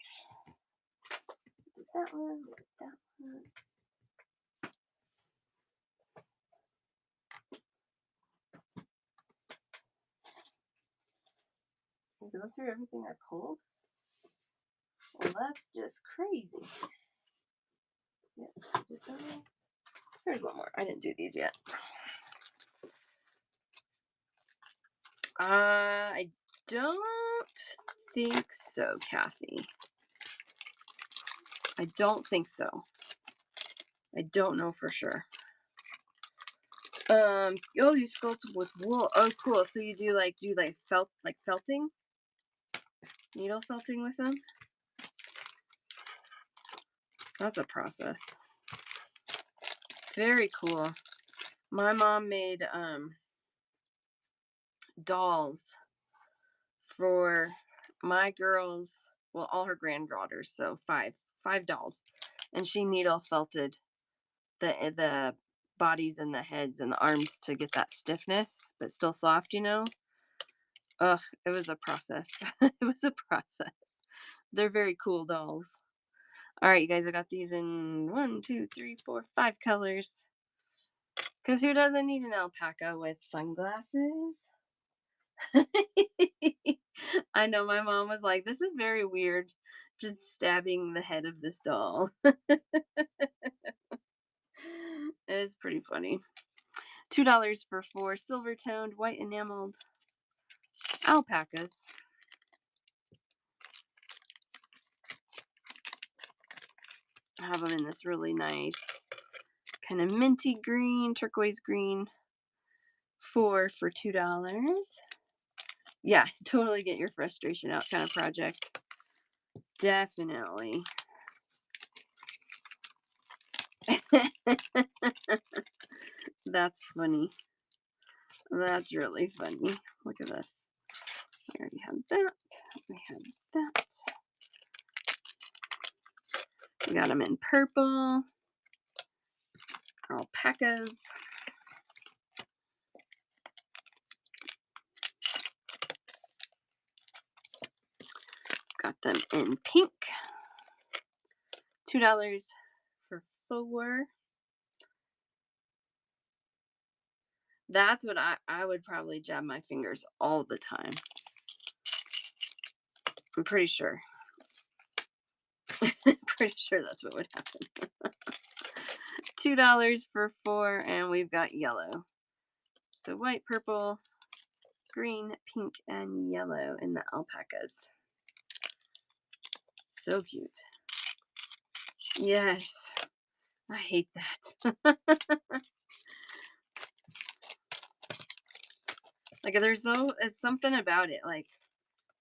That one, that one. Go through everything I pulled? Well, that's just crazy. Yeah, there's one more. I didn't do these yet. I don't think so, Kathy. I don't think so. I don't know for sure. Oh, you sculpted with wool. Oh, cool. So you do felting? Needle felting with them? That's a process. Very cool. My mom made dolls for my girls, well, all her granddaughters, so five dolls, and she needle felted the bodies and the heads and the arms to get that stiffness, but still soft, Ugh, it was a process. It was a process. They're very cool dolls. All right, you guys, I got these in 1, 2, 3, 4, 5 colors. Because who doesn't need an alpaca with sunglasses? I know my mom was like, this is very weird, just stabbing the head of this doll. It's pretty funny. $2 for 4 silver toned, white enameled alpacas. I have them in this really nice kind of minty green, turquoise green. 4 for $2. Yeah, totally get your frustration out kind of project. Definitely. That's funny. That's really funny. Look at this. We already have that. We have that. We got them in purple. Alpacas. Got them in pink. $2 for 4. That's what I would probably jab my fingers all the time. I'm pretty sure. Pretty sure that's what would happen. $2 for 4, and we've got yellow. So white, purple, green, pink, and yellow in the alpacas. So cute. Yes. I hate that. Like it's something about it. Like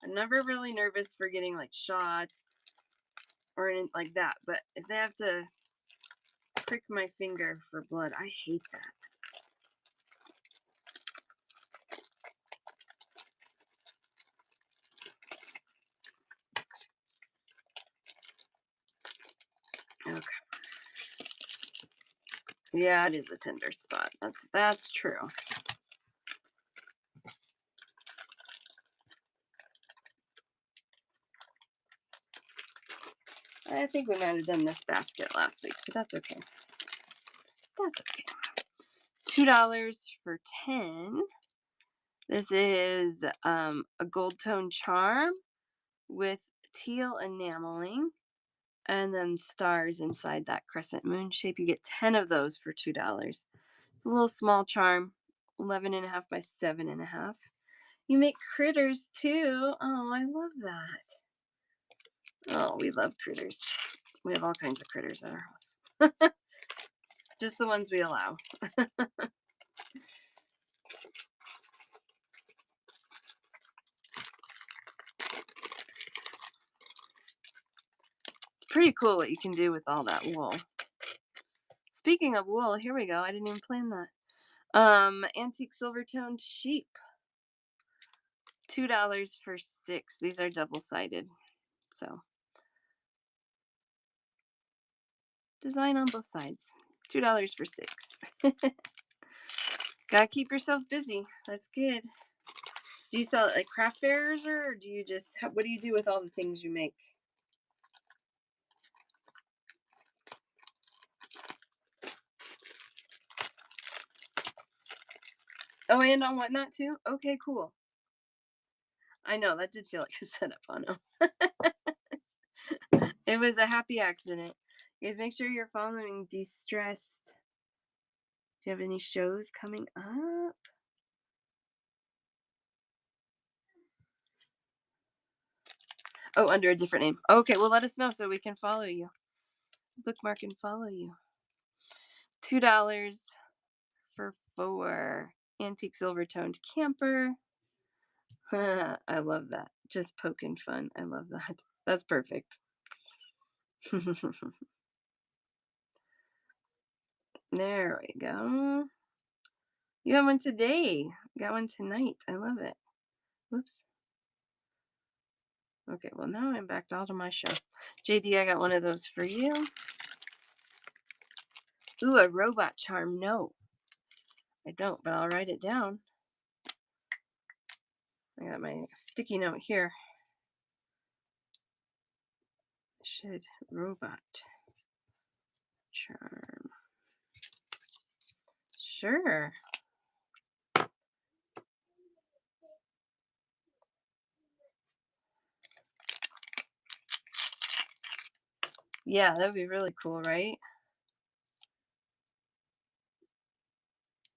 I'm never really nervous for getting like shots or anything like that, but if they have to prick my finger for blood, I hate that. Yeah, it is a tender spot. That's true. I think we might have done this basket last week, but that's okay. That's okay. $2 for 10. This is a gold tone charm with teal enameling and then stars inside that crescent moon shape. You get 10 of those for $2. It's a little small charm, 11.5 by 7.5. You make critters too. Oh, I love that. Oh, we love critters. We have all kinds of critters at our house. Just the ones we allow. Pretty cool what you can do with all that wool. Speaking of wool, here we go. I didn't even plan that. Antique silver toned sheep. $2 for 6. These are double sided. So design on both sides. $2 for 6. Gotta keep yourself busy. That's good. Do you sell it like craft fairs, or do you just what do you do with all the things you make? Oh, and on Whatnot too? Okay, cool. I know that did feel like a setup on them. It was a happy accident. You guys make sure you're following De-Stressed. Do you have any shows coming up? Oh, under a different name. Okay, well, let us know so we can follow you. Bookmark and follow you. $2 for 4. Antique silver toned camper. I love that. Just poking fun. I love that. That's perfect. There we go. You got one today. You got one tonight. I love it. Whoops. Okay, well, now I'm back to all to my show. JD, I got one of those for you. Ooh, a robot charm. No, I don't, but I'll write it down. I got my sticky note here. Should robot charm. Sure. Yeah, that'd be really cool, right?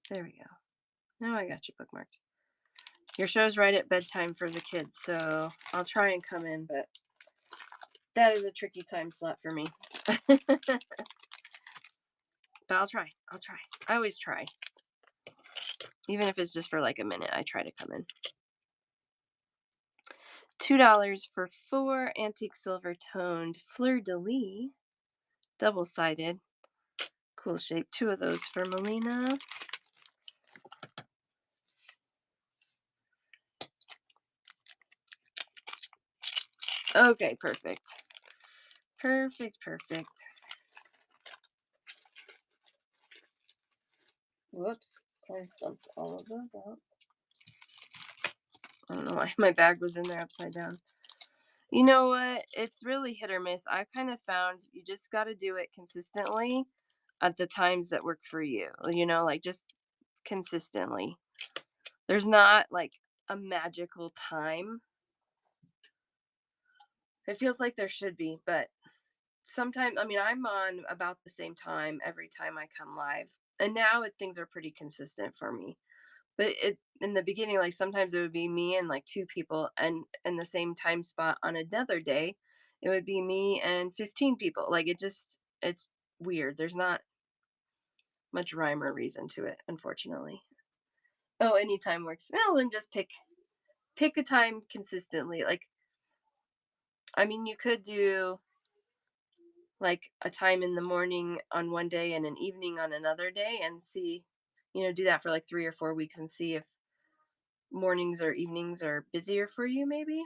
There we go. Now I got you bookmarked. Your show's right at bedtime for the kids, so I'll try and come in, but that is a tricky time slot for me. But I'll try. I'll try. I always try. Even if it's just for like a minute, I try to come in. $2 for 4 antique silver toned fleur de lis, double sided. Cool shape. 2 of those for Melina. Okay, perfect. Perfect. Whoops. I just dumped all of those out. I don't know why my bag was in there upside down. You know what? It's really hit or miss. I've kind of found you just got to do it consistently at the times that work for you. Like just consistently. There's not like a magical time. It feels like there should be, but sometimes, I mean, I'm on about the same time every time I come live. And now things are pretty consistent for me. But in the beginning, like sometimes it would be me and like 2 people, and in the same time spot on another day, it would be me and 15 people. Like it's weird. There's not much rhyme or reason to it, unfortunately. Oh, anytime works. Well, then just pick a time consistently. Like, I mean, you could do like a time in the morning on one day and an evening on another day and see, do that for like 3 or 4 weeks and see if mornings or evenings are busier for you, maybe.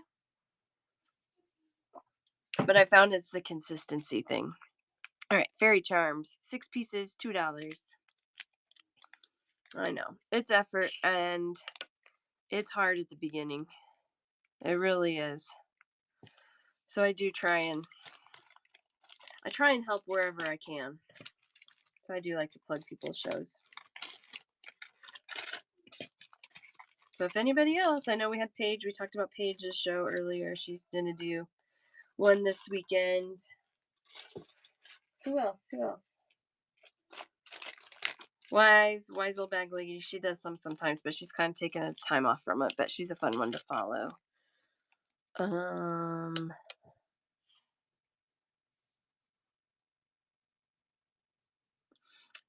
But I found it's the consistency thing. All right, fairy charms, 6 pieces, $2. I know. It's effort and it's hard at the beginning. It really is. So I try and help wherever I can. So I do like to plug people's shows. So if anybody else, I know we had Paige. We talked about Paige's show earlier. She's gonna do one this weekend. Who else? Who else? Wise old bag lady. She does some sometimes, but she's kind of taken a time off from it. But she's a fun one to follow.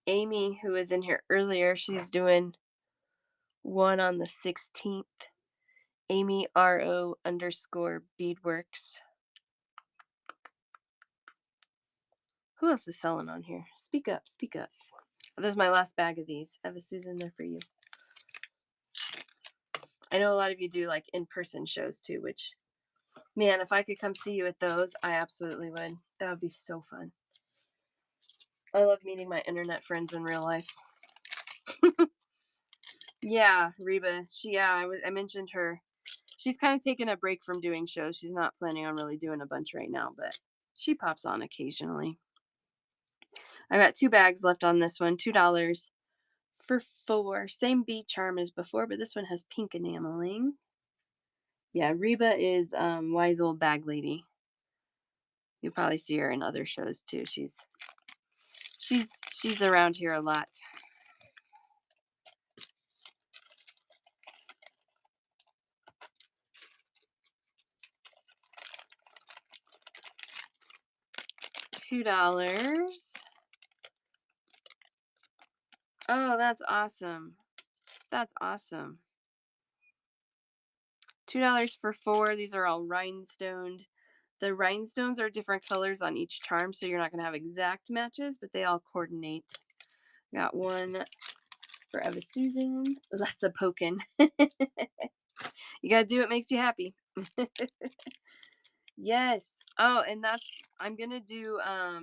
Amy, who was in here earlier, she's doing one on the 16th. Amy RO_ beadworks. Who else is selling on here? Speak up, speak up. This is my last bag of these. I have a Susan there for you. I know a lot of you do like in-person shows too, which, man, if I could come see you at those, I absolutely would. That would be so fun. I love meeting my internet friends in real life. Yeah, Reba. I mentioned her. She's kind of taken a break from doing shows. She's not planning on really doing a bunch right now, but she pops on occasionally. I got 2 bags left on this one. $2 for 4. Same bead charm as before, but this one has pink enameling. Yeah, Reba is wise old bag lady. You'll probably see her in other shows too. She's around here a lot. $2. Oh, that's awesome. That's awesome. $2 for 4. These are all rhinestoned. The rhinestones are different colors on each charm, so you're not going to have exact matches, but they all coordinate. Got one for Eva Susan. Lots of poking. You got to do what makes you happy. Yes. Oh, and I'm going to do, I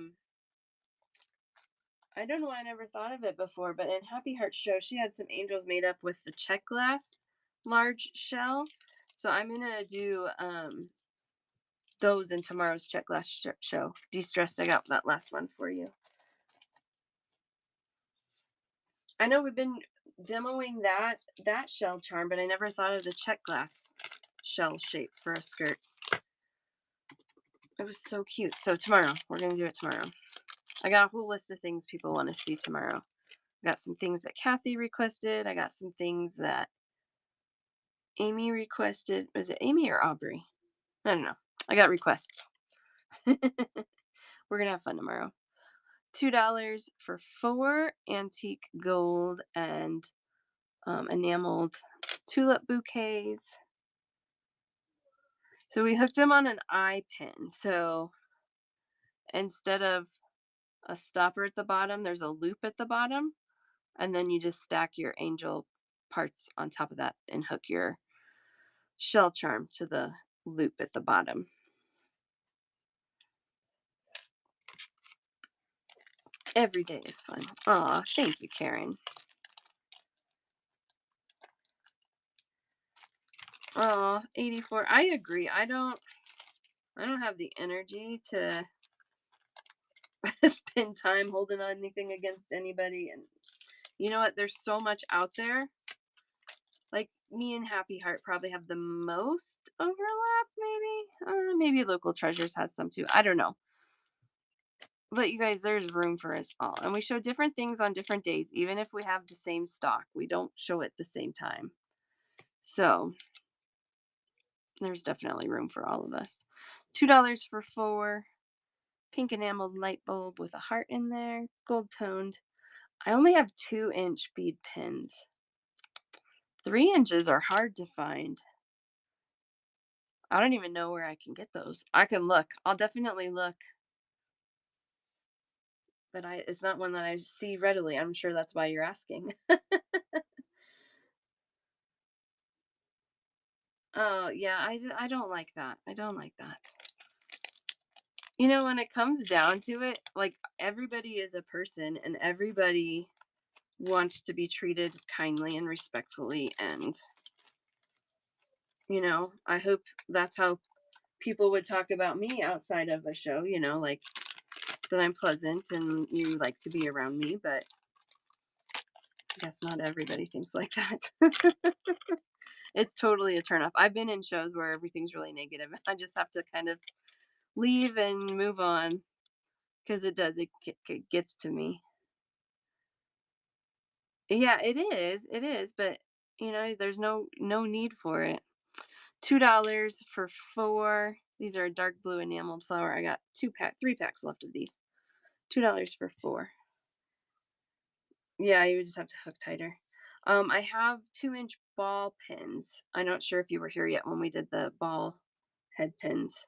don't know why I never thought of it before, but in Happy Heart Show, she had some angels made up with the Czech glass large shell. So I'm going to do those in tomorrow's Czech glass show. De-stressed, I got that last one for you. I know we've been demoing that shell charm, but I never thought of the Czech glass shell shape for a skirt. It was so cute. So tomorrow, we're going to do it tomorrow. I got a whole list of things people want to see tomorrow. I got some things that Kathy requested. I got some things that Amy requested. Was it Amy or Aubrey? I don't know. I got requests. We're going to have fun tomorrow. $2 for 4 antique gold and enameled tulip bouquets. So we hooked them on an eye pin. So instead of a stopper at the bottom, there's a loop at the bottom. And then you just stack your angel parts on top of that and hook your shell charm to the loop at the bottom. Every day is fun. Aw, thank you, Karen. Aw, 84. I agree. I don't have the energy to spend time holding on anything against anybody. And you know what? There's so much out there. Like me and Happy Heart probably have the most overlap, maybe. Maybe Local Treasures has some too. I don't know. But you guys, there's room for us all. And we show different things on different days, even if we have the same stock. We don't show it the same time. So there's definitely room for all of us. $2 for 4. Pink enameled light bulb with a heart in there. Gold toned. I only have 2-inch bead pins. 3 inches are hard to find. I don't even know where I can get those. I can look. I'll definitely look. But it's not one that I see readily. I'm sure that's why you're asking. Oh, yeah, I don't like that. I don't like that. You know, when it comes down to it, like everybody is a person and everybody wants to be treated kindly and respectfully. And, you know, I hope that's how people would talk about me outside of a show, you know, like that I'm pleasant and you like to be around me. But I guess not everybody thinks like that. It's totally a turnoff. I've been in shows where everything's really negative. I just have to kind of leave and move on because it does. It gets to me. Yeah, it is. It is. But you know, there's no need for it. $2 for four. These are a dark blue enameled flower. I got 3 packs left of these. $2 for four. Yeah, you would just have to hook tighter. I have 2-inch ball pins. I'm not sure if you were here yet when we did the ball head pins.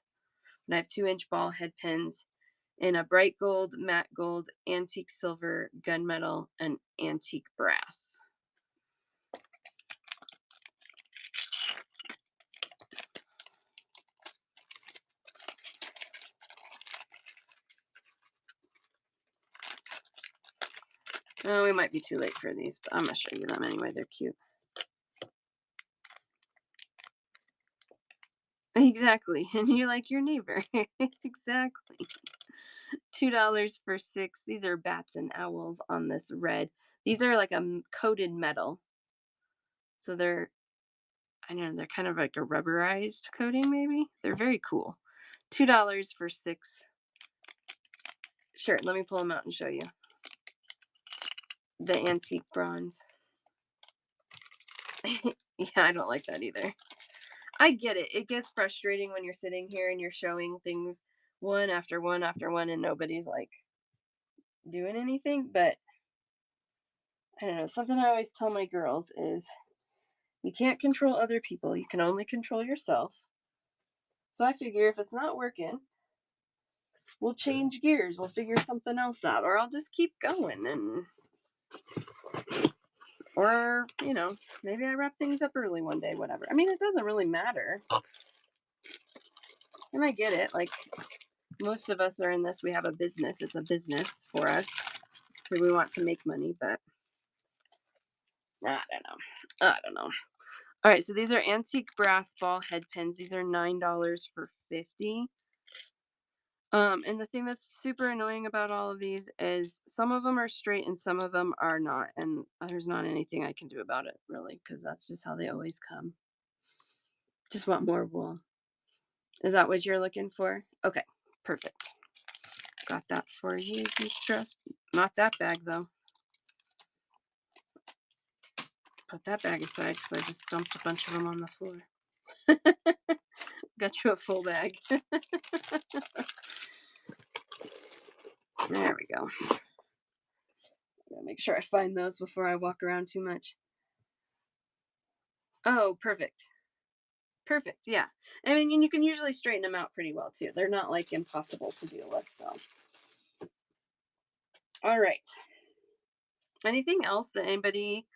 And I have 2-inch ball head pins in a bright gold, matte gold, antique silver, gunmetal, and antique brass. Oh, we might be too late for these, but I'm gonna show you them anyway. They're cute. Exactly. And you're like your neighbor. Exactly. $2 for six. These are bats and owls on this red. These are like a coated metal. So they're, I don't know, they're kind of like a rubberized coating, maybe. They're very cool. $2 for six. Sure, let me pull them out and show you. The antique bronze. Yeah, I don't like that either. I get it. It gets frustrating when you're sitting here and you're showing things one after one after one and nobody's like doing anything. But I don't know. Something I always tell my girls is you can't control other people, you can only control yourself. So I figure if it's not working, we'll change gears, we'll figure something else out, or I'll just keep going. And, or, you know, maybe I wrap things up early one day, whatever. I mean, it doesn't really matter. And I get it. Like, most of us are in this, we have a business, it's a business for us. So we want to make money, but I don't know. I don't know. All right, so these are antique brass ball head pins. These are $9 for 50. And the thing that's super annoying about all of these is some of them are straight and some of them are not, and there's not anything I can do about it really, because that's just how they always come. Just want more wool. Is that what you're looking for? Okay, perfect. Got that for you. Be stressed. Not that bag though. Put that bag aside because I just dumped a bunch of them on the floor. Got you a full bag. There we go. Gotta make sure I find those before I walk around too much. Oh, perfect. Perfect. Yeah. I mean, and you can usually straighten them out pretty well too. They're not like impossible to deal with. So, all right. Anything else that anybody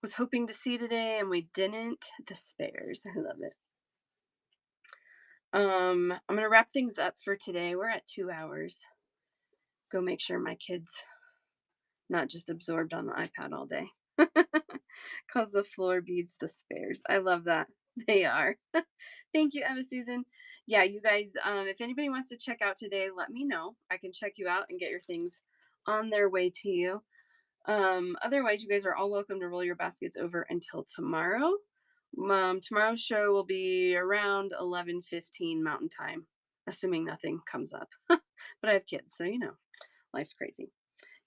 was hoping to see today and we didn't? The spares. I love it. I'm gonna wrap things up for today. We're at 2 hours. Go make sure my kids not just absorbed on the iPad all day. Cause the floor beads the spares. I love that. They are. Thank you, Emma Susan. Yeah, you guys, if anybody wants to check out today, let me know. I can check you out and get your things on their way to you. Otherwise, you guys are all welcome to roll your baskets over until tomorrow. Tomorrow's show will be around 11:15 Mountain Time, assuming nothing comes up. But I have kids, so you know, life's crazy.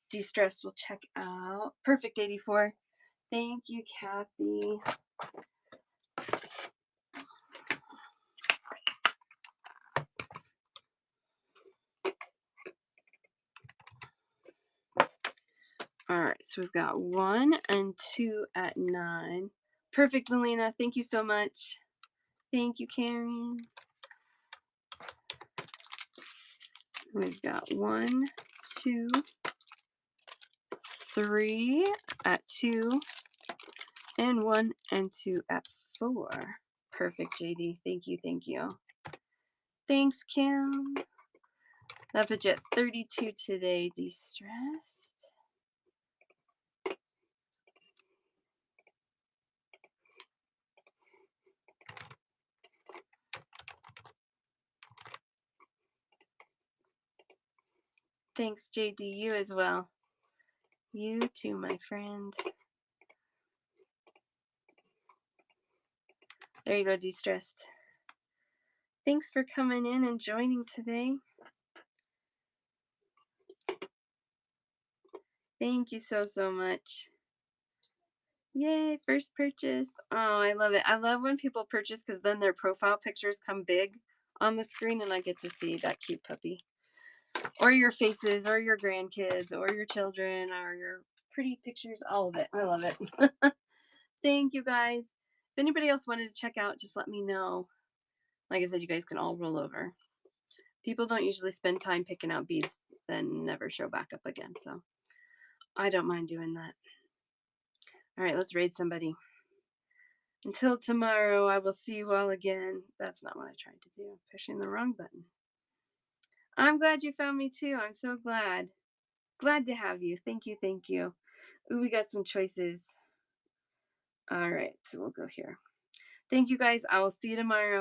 De-stress will check out. Perfect 84. Thank you, Kathy. All right, so we've got 1 and 2 at 9. Perfect, Melina. Thank you so much. Thank you, Karen. We've got 1, 2, 3 at 2, and 1 and 2 at 4. Perfect, JD. Thank you, thank you. Thanks, Kim. That put you at 32 today, de-stressed. Thanks, JD. You as well. You too, my friend. There you go, de-stressed. Thanks for coming in and joining today. Thank you so, so much. Yay, first purchase. Oh, I love it. I love when people purchase because then their profile pictures come big on the screen and I get to see that cute puppy. Or your faces, or your grandkids, or your children, or your pretty pictures. All of it. I love it. Thank you guys. If anybody else wanted to check out, just let me know. Like I said, you guys can all roll over. People don't usually spend time picking out beads, then never show back up again. So I don't mind doing that. All right, let's raid somebody. Until tomorrow, I will see you all again. That's not what I tried to do. Pushing the wrong button. I'm glad you found me too. I'm so glad. Glad to have you. Thank you. Thank you. Ooh, we got some choices. All right, so we'll go here. Thank you guys. I will see you tomorrow.